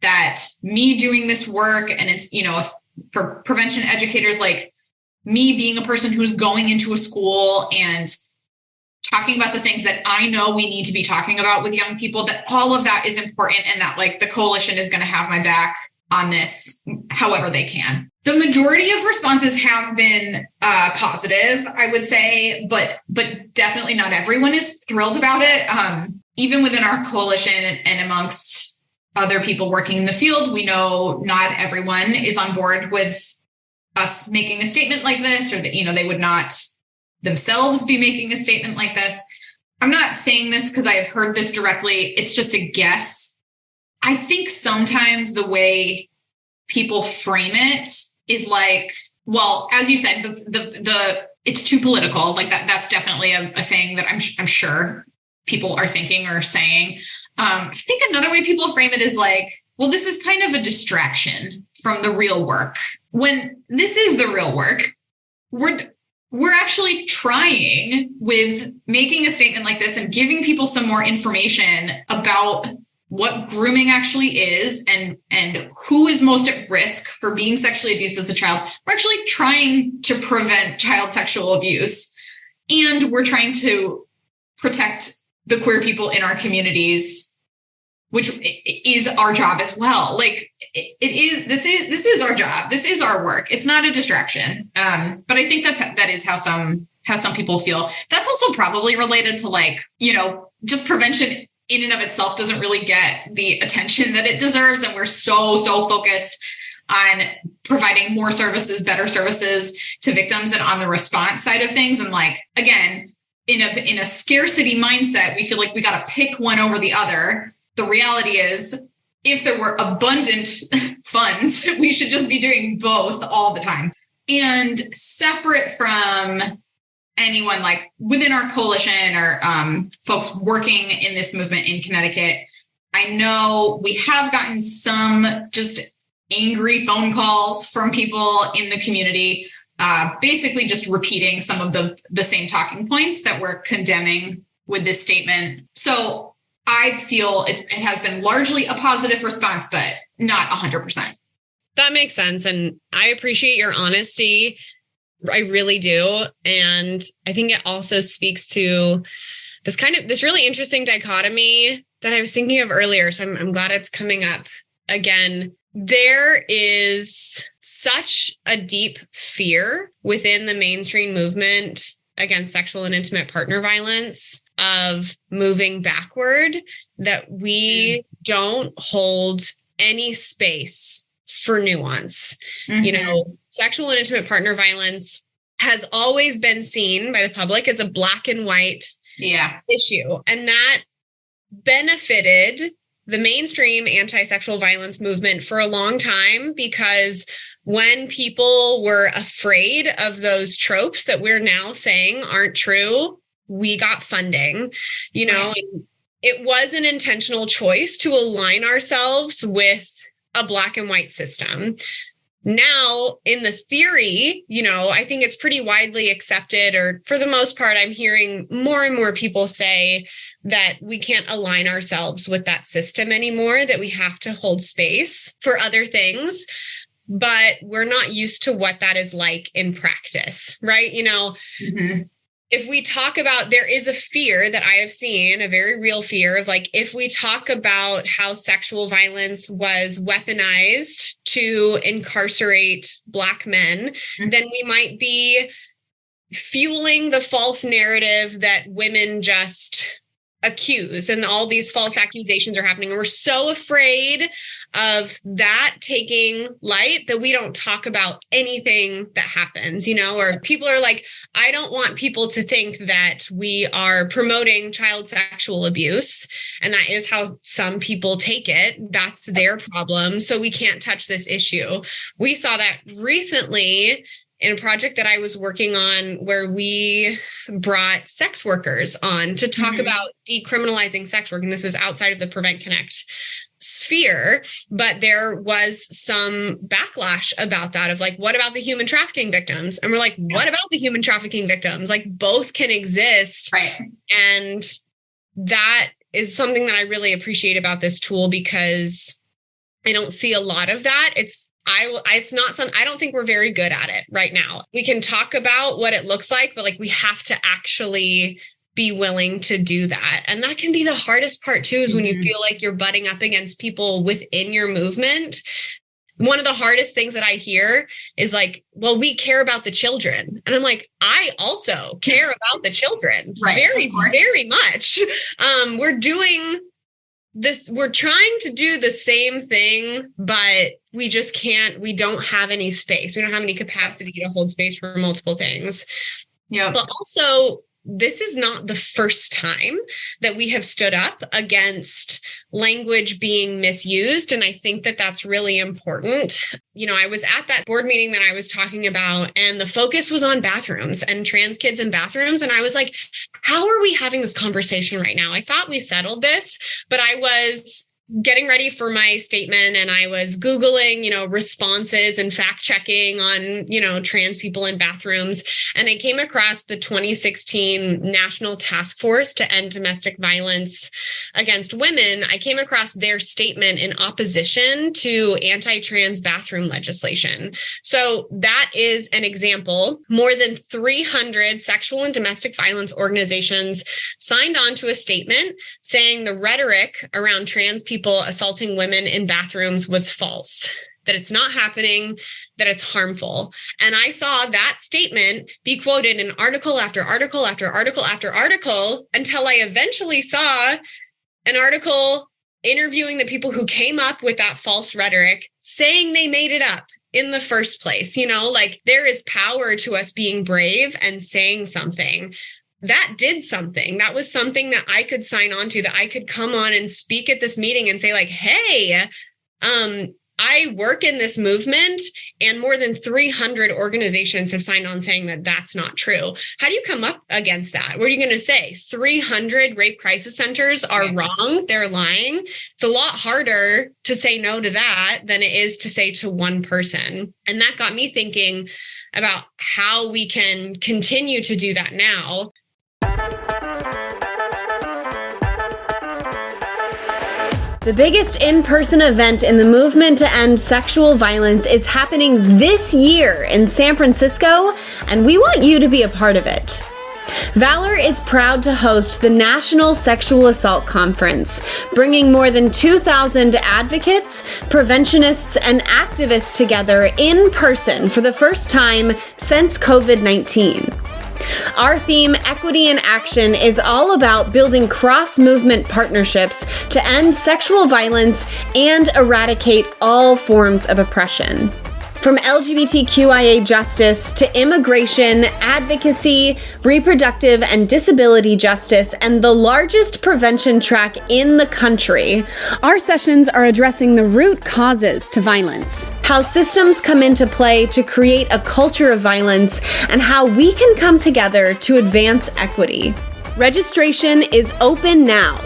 that me doing this work, and it's, for prevention educators, like me being a person who's going into a school and talking about the things that I know we need to be talking about with young people, that all of that is important, and that, like, the coalition is going to have my back on this however they can. The majority of responses have been positive, I would say, but definitely not everyone is thrilled about it. Even within our coalition and amongst other people working in the field, we know not everyone is on board with us making a statement like this, or that, they would not themselves be making a statement like this. I'm not saying this because I have heard this directly. It's just a guess. I think sometimes the way people frame it is like, well, as you said, the it's too political. Like that's definitely a thing that I'm sure people are thinking or saying. I think another way people frame it is like, well, this is kind of a distraction from the real work. When this is the real work, we're actually trying with making a statement like this and giving people some more information about what grooming actually is and who is most at risk for being sexually abused as a child. We're actually trying to prevent child sexual abuse, and we're trying to protect the queer people in our communities, which is our job as well. Like this is our job. This is our work. It's not a distraction. But I think that is how some people feel. That's also probably related to, like, just prevention in and of itself doesn't really get the attention that it deserves. And we're so focused on providing more services, better services to victims and on the response side of things. And, like, again, in a scarcity mindset, we feel like we got to pick one over the other. The reality is, if there were abundant funds, we should just be doing both all the time. And separate from anyone, like, within our coalition or folks working in this movement in Connecticut, I know we have gotten some just angry phone calls from people in the community, basically just repeating some of the same talking points that we're condemning with this statement. So I feel it has been largely a positive response, but not 100%. That makes sense. And I appreciate your honesty. I really do. And I think it also speaks to this really interesting dichotomy that I was thinking of earlier. So I'm glad it's coming up again. There is such a deep fear within the mainstream movement against sexual and intimate partner violence of moving backward that we don't hold any space for nuance. Mm-hmm. Sexual and intimate partner violence has always been seen by the public as a black and white issue. And that benefited the mainstream anti-sexual violence movement for a long time, because when people were afraid of those tropes that we're now saying aren't true, we got funding, and it was an intentional choice to align ourselves with a black and white system. Now, in the theory, I think it's pretty widely accepted, or for the most part, I'm hearing more and more people say that we can't align ourselves with that system anymore, that we have to hold space for other things. But we're not used to what that is like in practice, right? Mm-hmm. If we talk about, there is a fear that I have seen, a very real fear of, like, if we talk about how sexual violence was weaponized to incarcerate Black men, mm-hmm. then we might be fueling the false narrative that women just accuse, and all these false accusations are happening. And we're so afraid of that taking light that we don't talk about anything that happens, or people are like, I don't want people to think that we are promoting child sexual abuse. And that is how some people take it. That's their problem. So we can't touch this issue. We saw that recently in a project that I was working on where we brought sex workers on to talk about decriminalizing sex work. And this was outside of the Prevent Connect sphere, but there was some backlash about that of like, what about the human trafficking victims? And we're like, what about the human trafficking victims? Like both can exist. Right. And that is something that I really appreciate about this tool, because I don't see a lot of that. It's not something, I don't think we're very good at it right now. We can talk about what it looks like, but like we have to actually be willing to do that. And that can be the hardest part too, is when you feel like you're butting up against people within your movement. One of the hardest things that I hear is like, well, we care about the children. And I'm like, I also care about the children very, very much. We're doing this, we're trying to do the same thing, but we just can't, we don't have any space. We don't have any capacity to hold space for multiple things. Yeah. But also, this is not the first time that we have stood up against language being misused. And I think that that's really important. You know, I was at that board meeting that I was talking about, and the focus was on bathrooms and trans kids in bathrooms. And I was like, how are we having this conversation right now? I thought we settled this, but I was getting ready for my statement and I was Googling, you know, responses and fact checking on, you know, trans people in bathrooms. And I came across the 2016 National Task Force to End Domestic Violence Against Women. I came across their statement in opposition to anti-trans bathroom legislation. So that is an example. More than 300 sexual and domestic violence organizations signed on to a statement saying the rhetoric around trans people assaulting women in bathrooms was false, that it's not happening, that it's harmful. And I saw that statement be quoted in article after article after article after article until I eventually saw an article interviewing the people who came up with that false rhetoric, saying they made it up in the first place. You know, like there is power to us being brave and saying something. That did something. That was something that I could sign on to, that I could come on and speak at this meeting and say like, hey, I work in this movement, and more than 300 organizations have signed on saying that that's not true. How do you come up against that? What are you going to say? 300 rape crisis centers are wrong. They're lying. It's a lot harder to say no to that than it is to say to one person. And that got me thinking about how we can continue to do that now. The biggest in-person event in the movement to end sexual violence is happening this year in San Francisco, and we want you to be a part of it. Valor is proud to host the National Sexual Assault Conference, bringing more than 2,000 advocates, preventionists, and activists together in person for the first time since COVID-19. Our theme, Equity in Action, is all about building cross-movement partnerships to end sexual violence and eradicate all forms of oppression. From LGBTQIA justice to immigration, advocacy, reproductive and disability justice, and the largest prevention track in the country, our sessions are addressing the root causes to violence, how systems come into play to create a culture of violence, and how we can come together to advance equity. Registration is open now.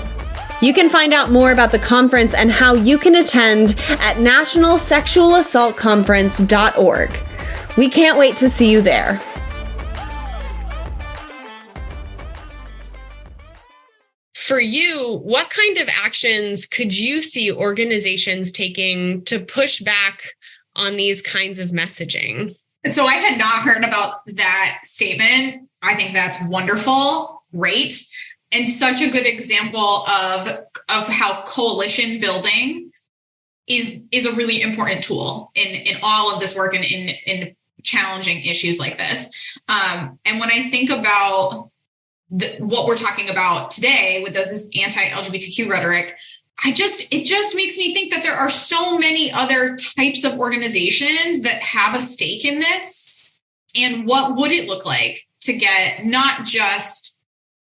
You can find out more about the conference and how you can attend at nationalsexualassaultconference.org. We can't wait to see you there. For you, what kind of actions could you see organizations taking to push back on these kinds of messaging? So I had not heard about that statement. I think that's wonderful, great. And such a good example of how coalition building is a really important tool in all of this work and in challenging issues like this. And when I think about what we're talking about today with this anti-LGBTQ rhetoric, it just makes me think that there are so many other types of organizations that have a stake in this. And what would it look like to get not just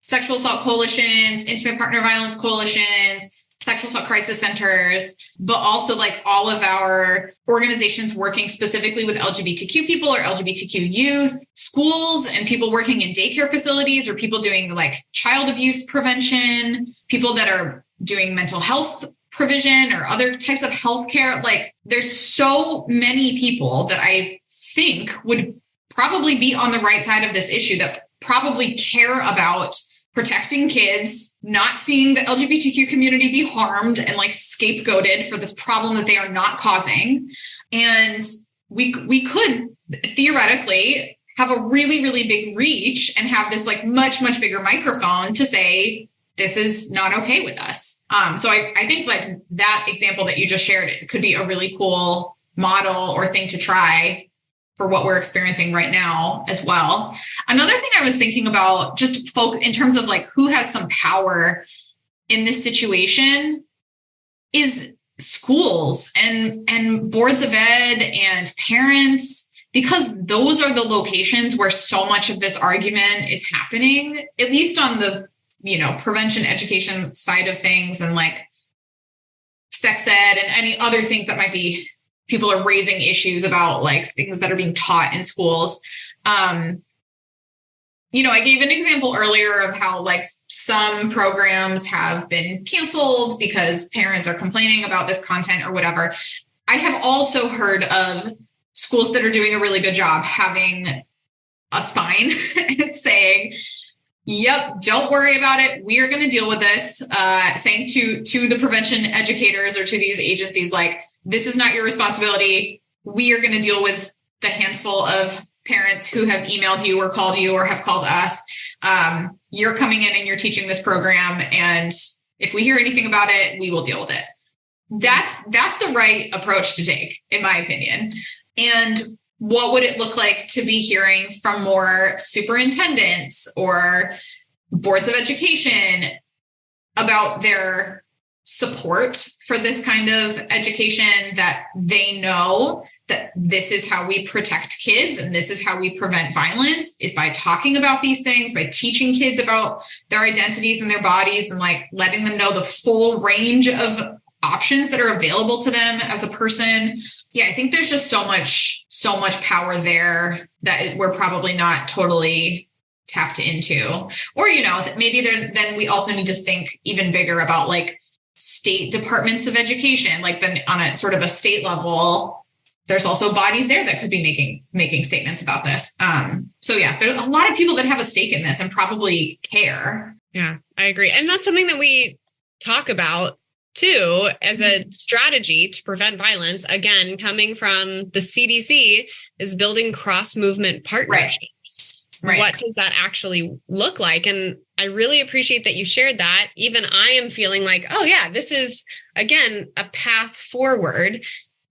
sexual assault coalitions, intimate partner violence coalitions, sexual assault crisis centers, but also like all of our organizations working specifically with LGBTQ people or LGBTQ youth, schools and people working in daycare facilities or people doing like child abuse prevention, people that are doing mental health provision or other types of healthcare. Like there's so many people that I think would probably be on the right side of this issue that probably care about protecting kids, not seeing the LGBTQ community be harmed and like scapegoated for this problem that they are not causing. And we could theoretically have a really, really big reach and have this like much, much bigger microphone to say, this is not okay with us. So I think like that example that you just shared, it could be a really cool model or thing to try for what we're experiencing right now as well. Another thing I was thinking about just in terms of like who has some power in this situation is schools and boards of ed and parents, because those are the locations where so much of this argument is happening, at least on the, prevention education side of things and like sex ed and any other things that might be people are raising issues about like things that are being taught in schools. I gave an example earlier of how like some programs have been canceled because parents are complaining about this content or whatever. I have also heard of schools that are doing a really good job having a spine and saying, yep, don't worry about it. We are going to deal with this, saying to the prevention educators or to these agencies, like, this is not your responsibility. We are going to deal with the handful of parents who have emailed you or called you or have called us. You're coming in and you're teaching this program. And if we hear anything about it, we will deal with it. That's the right approach to take, in my opinion. And what would it look like to be hearing from more superintendents or boards of education about their support for this kind of education, that they know that this is how we protect kids and this is how we prevent violence, is by talking about these things, by teaching kids about their identities and their bodies and like letting them know the full range of options that are available to them as a person. Yeah, I think there's just so much power there that we're probably not totally tapped into. Or, maybe then we also need to think even bigger about like state departments of education, like then on a sort of a state level, there's also bodies there that could be making statements about this. So yeah, there are a lot of people that have a stake in this and probably care. Yeah, I agree. And that's something that we talk about too, as a strategy to prevent violence. Again, coming from the CDC, is building cross-movement partnerships. Right. What does that actually look like? And I really appreciate that you shared that. Even I am feeling like, oh yeah, this is, again, a path forward.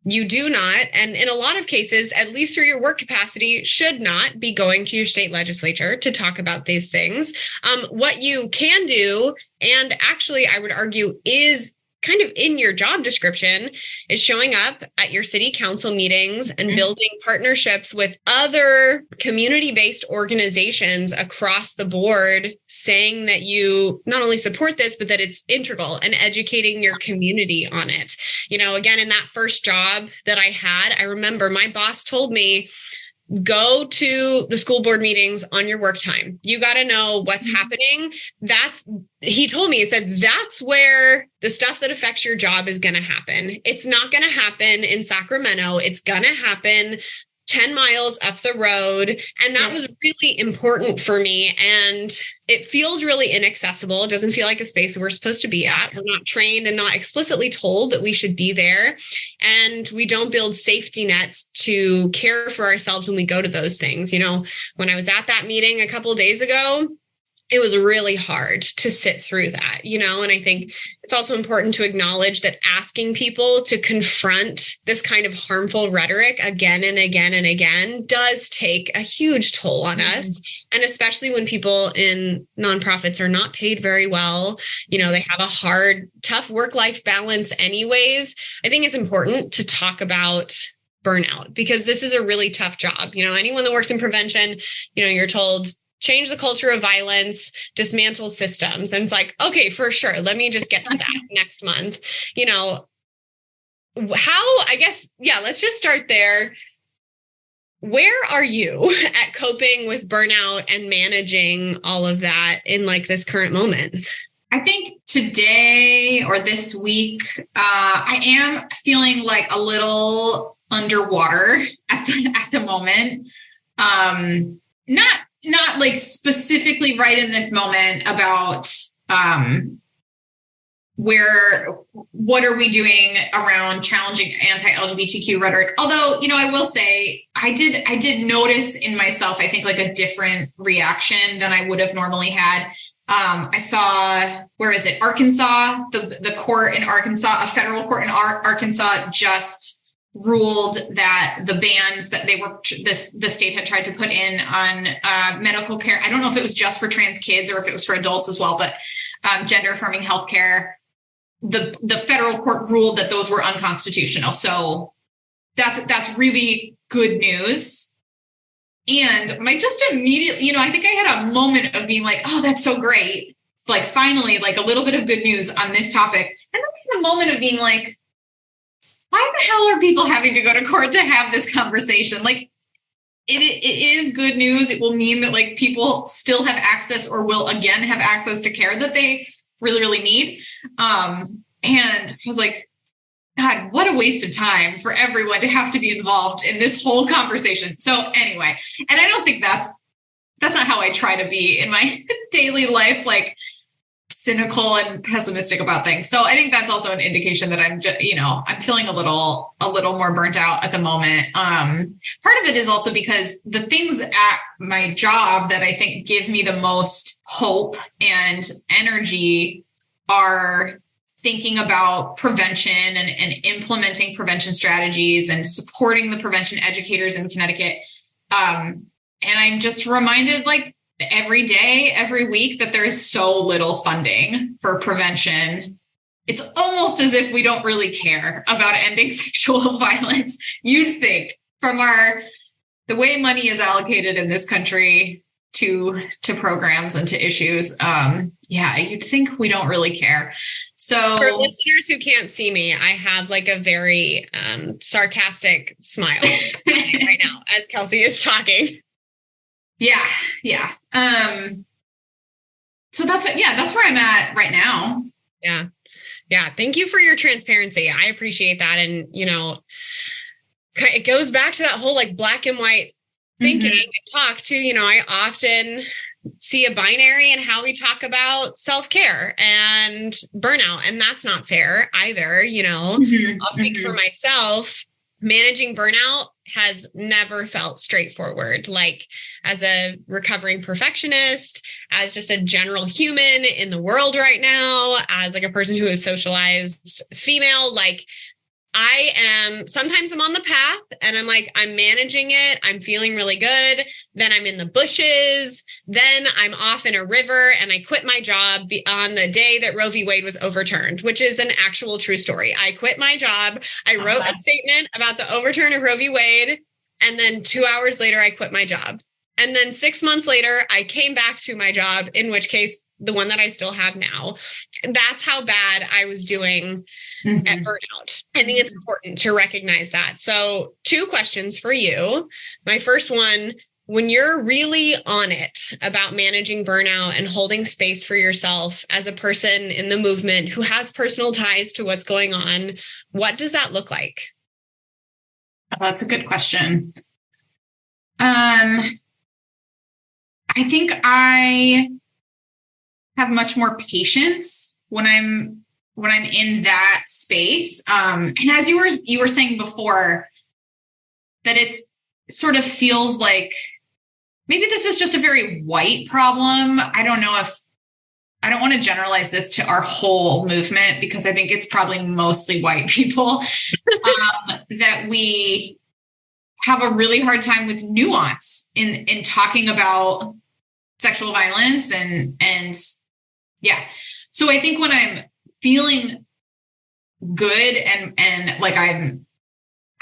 You do not, and in a lot of cases, at least through your work capacity, should not be going to your state legislature to talk about these things. What you can do, and actually I would argue is kind of in your job description, is showing up at your city council meetings and building partnerships with other community-based organizations across the board, saying that you not only support this, but that it's integral, and educating your community on it. Again, in that first job that I had, I remember my boss told me, go to the school board meetings on your work time. You got to know what's happening. He told me, he said, that's where the stuff that affects your job is going to happen. It's not going to happen in Sacramento. It's going to happen 10 miles up the road. And that was really important for me. And it feels really inaccessible. It doesn't feel like a space that we're supposed to be at. We're not trained and not explicitly told that we should be there. And we don't build safety nets to care for ourselves when we go to those things. When I was at that meeting a couple of days ago, it was really hard to sit through that, and I think it's also important to acknowledge that asking people to confront this kind of harmful rhetoric again and again and again does take a huge toll on us. And especially when people in nonprofits are not paid very well, they have a hard, tough work-life balance anyways. I think it's important to talk about burnout, because this is a really tough job. Anyone that works in prevention, you're told, change the culture of violence, dismantle systems. And it's like, okay, for sure. Let me just get to that next month. You know, let's just start there. Where are you at coping with burnout and managing all of that in like this current moment? I think today or this week, I am feeling like a little underwater at the moment. Not like specifically right in this moment about what are we doing around challenging anti-LGBTQ rhetoric? Although, you know, I will say I did notice in myself, I think, like a different reaction than I would have normally had. I saw, where is it? Arkansas, the court in Arkansas, a federal court in Arkansas just ruled that the bans that the state had tried to put in on medical care. I don't know if it was just for trans kids or if it was for adults as well, but gender affirming healthcare. The federal court ruled that those were unconstitutional. So that's really good news. And just immediately, you know, I think I had a moment of being like, oh, that's so great. Like finally, like a little bit of good news on this topic. And then a moment of being like, why the hell are people having to go to court to have this conversation? Like it is good news. It will mean that like people still have access or will again have access to care that they really, really need. And I was like, God, what a waste of time for everyone to have to be involved in this whole conversation. So anyway, and I don't think that's not how I try to be in my daily life, like cynical and pessimistic about things. So I think that's also an indication that I'm just, you know, I'm feeling a little more burnt out at the moment. Part of it is also because the things at my job that I think give me the most hope and energy are thinking about prevention and implementing prevention strategies and supporting the prevention educators in Connecticut. And I'm just reminded like every day, every week that there is so little funding for prevention. It's almost as if we don't really care about ending sexual violence. You'd think from the way money is allocated in this country to programs and to issues. You'd think we don't really care. So for listeners who can't see me, I have like a very sarcastic smile right now as Kelsey is talking. Yeah. So that's where I'm at right now. Yeah. Thank you for your transparency. I appreciate that. And, you know, it goes back to that whole like black and white thinking and talk too. You know, I often see a binary in how we talk about self-care and burnout, and that's not fair either. You know, I'll speak for myself. Managing burnout has never felt straightforward. Like as a recovering perfectionist, as just a general human in the world right now, as like a person who is socialized female, like sometimes I'm on the path and I'm like, I'm managing it. I'm feeling really good. Then I'm in the bushes. Then I'm off in a river and I quit my job on the day that Roe v. Wade was overturned, which is an actual true story. I quit my job. I wrote a statement about the overturn of Roe v. Wade. And then 2 hours later, I quit my job. And then 6 months later, I came back to my job, in which case the one that I still have now. That's how bad I was doing at burnout. I think it's important to recognize that. So 2 questions for you. My first one, when you're really on it about managing burnout and holding space for yourself as a person in the movement who has personal ties to what's going on, what does that look like? Oh, that's a good question. I think I have much more patience when I'm in that space. And as you were saying before, that it's sort of feels like maybe this is just a very white problem. I don't want to generalize this to our whole movement because I think it's probably mostly white people that we have a really hard time with nuance in talking about sexual violence and yeah. So I think when I'm feeling good and like I'm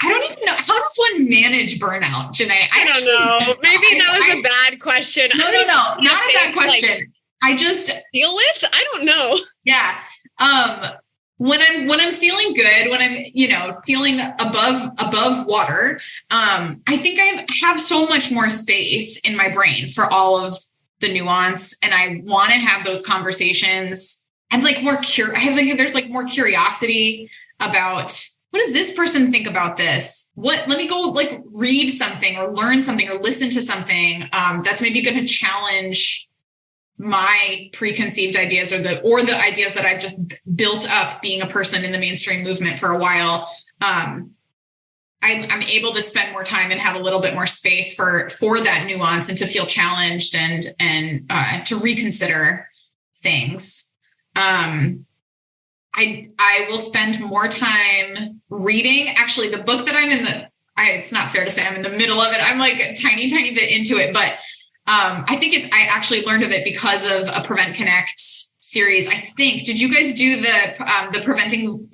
I don't even know. How does one manage burnout, Janae? I don't know. Maybe that was a bad question. No, not a bad question. Like, I just deal with. I don't know. Yeah. When I'm feeling good, when I'm feeling above water, I think I have so much more space in my brain for all of the nuance, and I want to have those conversations. I'm like more there's like more curiosity about, what does this person think about this? Let me go like read something or learn something or listen to something that's maybe going to challenge my preconceived ideas or the ideas that I've just built up being a person in the mainstream movement for a while. I'm able to spend more time and have a little bit more space for that nuance and to feel challenged and to reconsider things. I will spend more time reading. Actually, the book that I'm in it's not fair to say I'm in the middle of it. I'm like a tiny bit into it, but I think I actually learned of it because of a Prevent Connect series. I think, did you guys do the preventing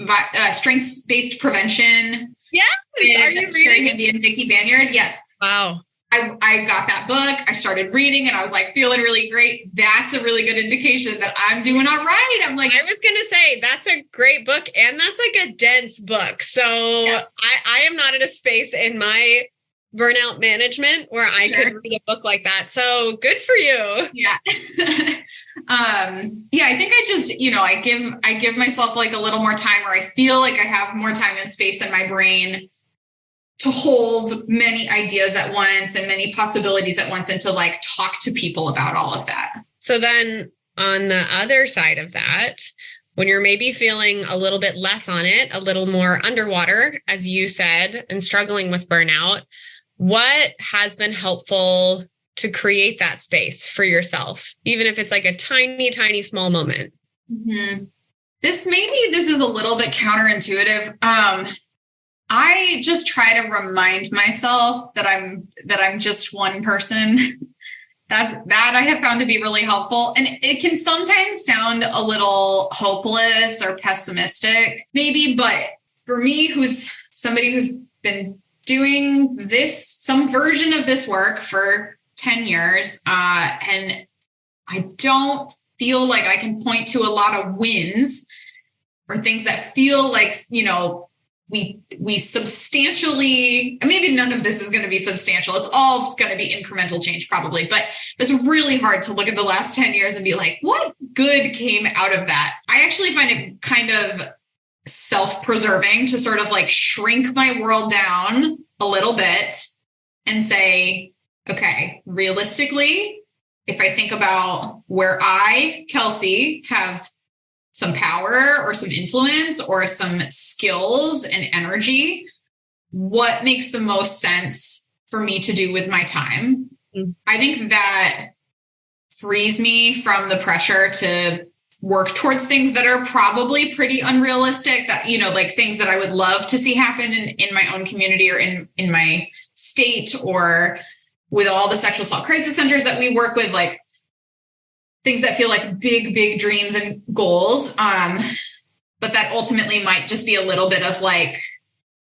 strengths-based prevention? Yeah. Are you reading it? And Vicky Banyard? Yes. Wow. I got that book. I started reading and I was like feeling really great. That's a really good indication that I'm doing all right. I'm like, I was going to say that's a great book and that's like a dense book. So yes. I am not in a space in my burnout management where I could read a book like that. So good for you. Yeah. I think I just, I give myself like a little more time, or I feel like I have more time and space in my brain to hold many ideas at once and many possibilities at once, and to like talk to people about all of that. So then on the other side of that, when you're maybe feeling a little bit less on it, a little more underwater, as you said, and struggling with burnout, what has been helpful to create that space for yourself, even if it's like a tiny, small moment? Mm-hmm. This is a little bit counterintuitive. I just try to remind myself that I'm just one person. that I have found to be really helpful. And it can sometimes sound a little hopeless or pessimistic, maybe, but for me, who's somebody who's been doing some version of this work for 10 years, and I don't feel like I can point to a lot of wins or things that feel like, we substantially, maybe none of this is going to be substantial. It's all going to be incremental change probably, but it's really hard to look at the last 10 years and be like, what good came out of that? I actually find it kind of self-preserving to sort of like shrink my world down a little bit and say, okay, realistically, if I think about where I, Kelsey, have some power or some influence or some skills and energy, what makes the most sense for me to do with my time? Mm-hmm. I think that frees me from the pressure to work towards things that are probably pretty unrealistic, that, like things that I would love to see happen in my own community or in my state, or with all the sexual assault crisis centers that we work with, like things that feel like big dreams and goals. But that ultimately might just be a little bit of like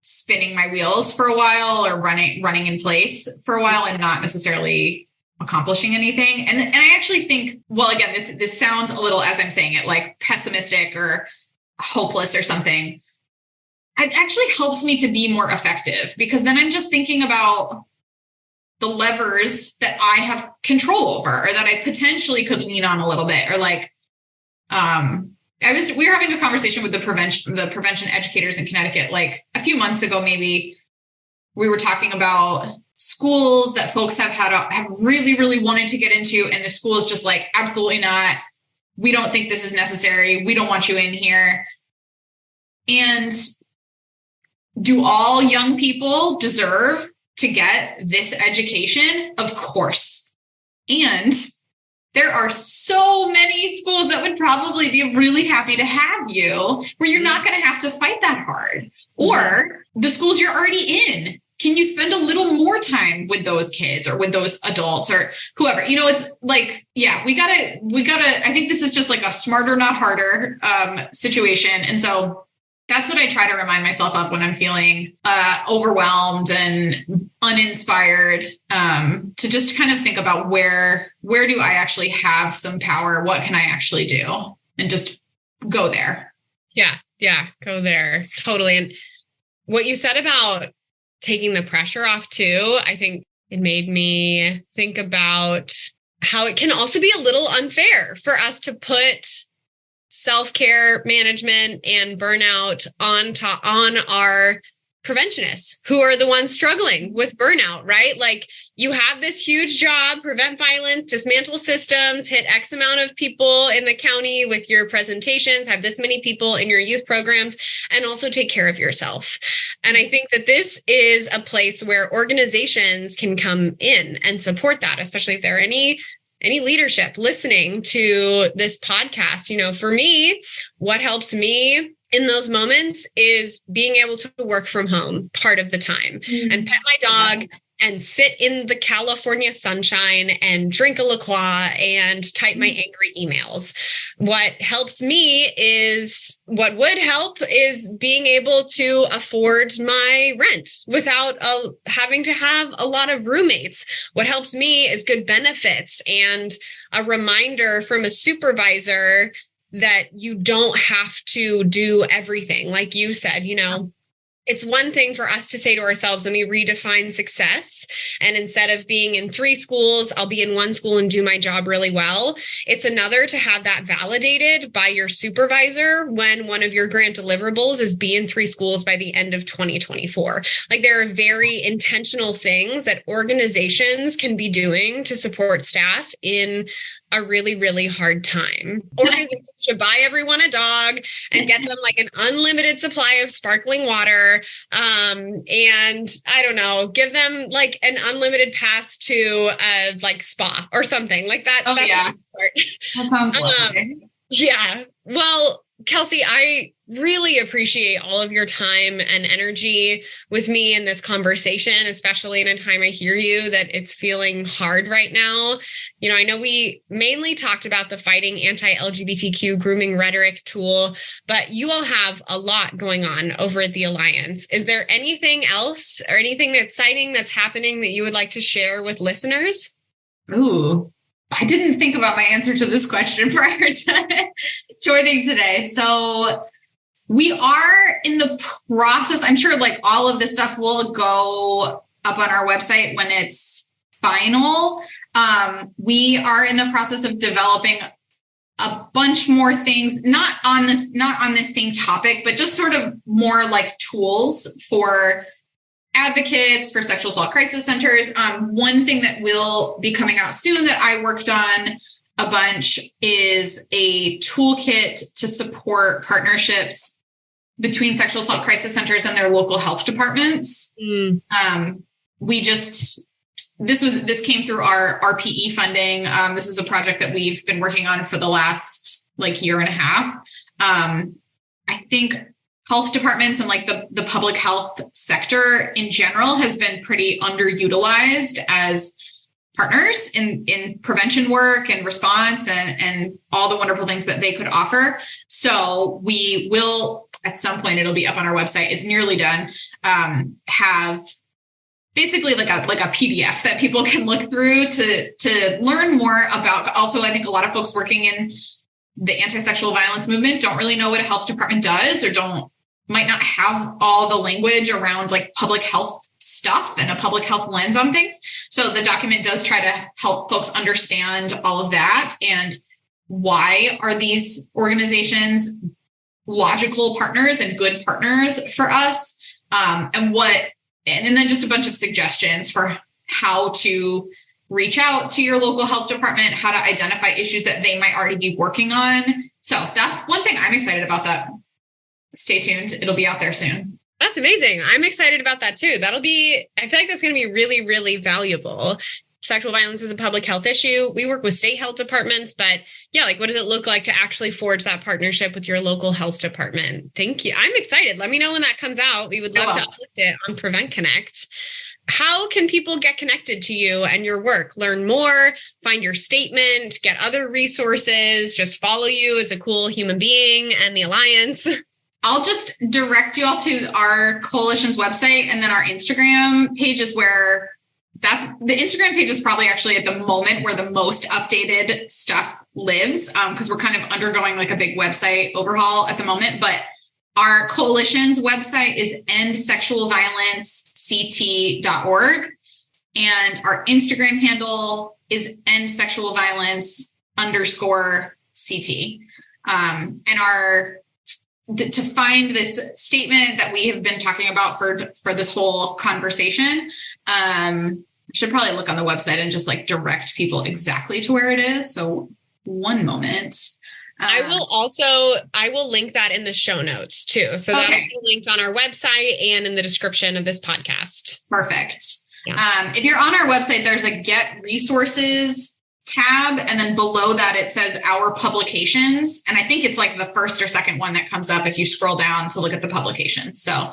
spinning my wheels for a while or running in place for a while and not necessarily accomplishing anything. And I actually think, well, again, this sounds a little, as I'm saying it, like pessimistic or hopeless or something. It actually helps me to be more effective, because then I'm just thinking about the levers that I have control over, or that I potentially could lean on a little bit, or like, we were having a conversation with the prevention educators in Connecticut, like a few months ago, maybe. We were talking about schools that folks have really wanted to get into, and the school is just like, absolutely not. We don't think this is necessary. We don't want you in here. And do all young people deserve to get this education? Of course. And there are so many schools that would probably be really happy to have you, where you're not going to have to fight that hard. Or the schools you're already in, can you spend a little more time with those kids or with those adults or whoever? It's like, yeah, we gotta, I think this is just like a smarter, not harder situation. And so That's what I try to remind myself of when I'm feeling overwhelmed and uninspired, to just kind of think about where do I actually have some power? What can I actually do? And just go there. Yeah, go there. Totally. And what you said about taking the pressure off too, I think it made me think about how it can also be a little unfair for us to put self-care management and burnout on our preventionists who are the ones struggling with burnout, right? Like, you have this huge job, prevent violence, dismantle systems, hit X amount of people in the county with your presentations, have this many people in your youth programs, and also take care of yourself. And I think that this is a place where organizations can come in and support that, especially if there are any leadership listening to this podcast. You know, for me, what helps me in those moments is being able to work from home part of the time and pet my dog and sit in the California sunshine and drink a La Croix and type my angry emails. What would help is being able to afford my rent without having to have a lot of roommates. What helps me is good benefits and a reminder from a supervisor that you don't have to do everything. Like you said, you know, it's one thing for us to say to ourselves, let me redefine success. And instead of being in 3 schools, I'll be in 1 school and do my job really well. It's another to have that validated by your supervisor when one of your grant deliverables is be in 3 schools by the end of 2024. Like, there are very intentional things that organizations can be doing to support staff in a really, really hard time. Organizations should buy everyone a dog and get them like an unlimited supply of sparkling water. And I don't know, give them like an unlimited pass to like spa or something like that. Oh, yeah. That sounds lovely. Yeah. Well, Kelsey, I really appreciate all of your time and energy with me in this conversation, especially in a time I hear you that it's feeling hard right now. You know, I know we mainly talked about the Fighting Anti-LGBTQ Grooming Rhetoric tool, but you all have a lot going on over at the Alliance. Is there anything else or anything exciting that's happening that you would like to share with listeners? Ooh, I didn't think about my answer to this question prior to joining today. So we are in the process. I'm sure like all of this stuff will go up on our website when it's final. We are in the process of developing a bunch more things, not on this same topic, but just sort of more like tools for advocates, for sexual assault crisis centers. One thing that will be coming out soon that I worked on a bunch is a toolkit to support partnerships between sexual assault crisis centers and their local health departments. This came through our RPE funding. This was a project that we've been working on for the last like year and a half. I think health departments and like the public health sector in general has been pretty underutilized as partners in prevention work and response and all the wonderful things that they could offer. So we will, at some point, it'll be up on our website. It's nearly done. Have basically like a PDF that people can look through to learn more about. Also, I think a lot of folks working in the anti-sexual violence movement don't really know what a health department does, or might not have all the language around like public health stuff and a public health lens on things. So the document does try to help folks understand all of that and why are these organizations logical partners and good partners for us, and then just a bunch of suggestions for how to reach out to your local health department, how to identify issues that they might already be working on. So that's one thing I'm excited about. That stay tuned. It'll be out there soon. That's amazing. I'm excited about that too. I feel like that's going to be really, really valuable. Sexual violence is a public health issue. We work with state health departments, but yeah, like what does it look like to actually forge that partnership with your local health department? Thank you. I'm excited. Let me know when that comes out. We would love to uplift it on Prevent Connect. How can people get connected to you and your work? Learn more, find your statement, get other resources, just follow you as a cool human being and the Alliance? I'll just direct you all to our coalition's website, and then our Instagram page is where the Instagram page is probably actually at the moment where the most updated stuff lives, because we're kind of undergoing like a big website overhaul at the moment. But our coalition's website is endsexualviolencect.org, and our Instagram handle is endsexualviolence_CT. And to find this statement that we have been talking about for this whole conversation, should probably look on the website and just like direct people exactly to where it is. So one moment. I will link that in the show notes too. So that'll be linked on our website and in the description of this podcast. Perfect. Yeah. If you're on our website, there's a Get Resources tab, and then below that it says Our Publications, and I think it's like the first or second one that comes up if you scroll down to look at the publications. So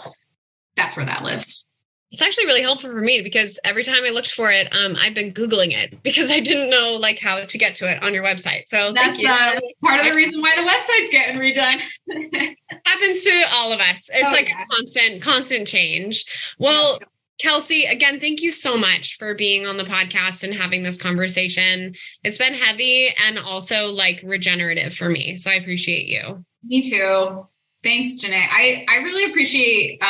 that's where that lives. It's actually really helpful for me because every time I looked for it, I've been Googling it because I didn't know like how to get to it on your website. So that's part of the reason why the website's getting redone. Happens to all of us. It's a constant change. Well, yeah. Kelsey, again, thank you so much for being on the podcast and having this conversation. It's been heavy and also like regenerative for me. So I appreciate you. Me too. Thanks, Janae. I really appreciate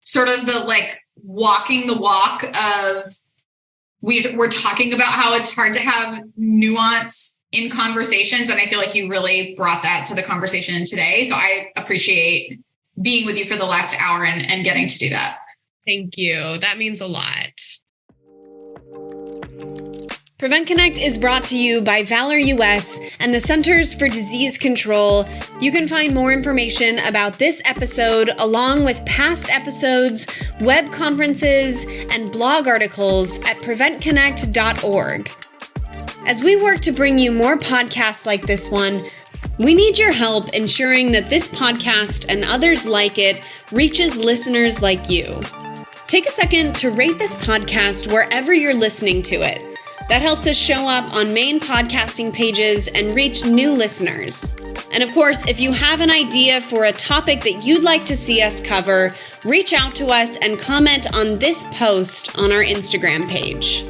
sort of the like walking the walk of we're talking about how it's hard to have nuance in conversations. And I feel like you really brought that to the conversation today. So I appreciate being with you for the last hour and getting to do that. Thank you. That means a lot. Prevent Connect is brought to you by Valor US and the Centers for Disease Control. You can find more information about this episode along with past episodes, web conferences, and blog articles at preventconnect.org. As we work to bring you more podcasts like this one, we need your help ensuring that this podcast and others like it reaches listeners like you. Take a second to rate this podcast wherever you're listening to it. That helps us show up on main podcasting pages and reach new listeners. And of course, if you have an idea for a topic that you'd like to see us cover, reach out to us and comment on this post on our Instagram page.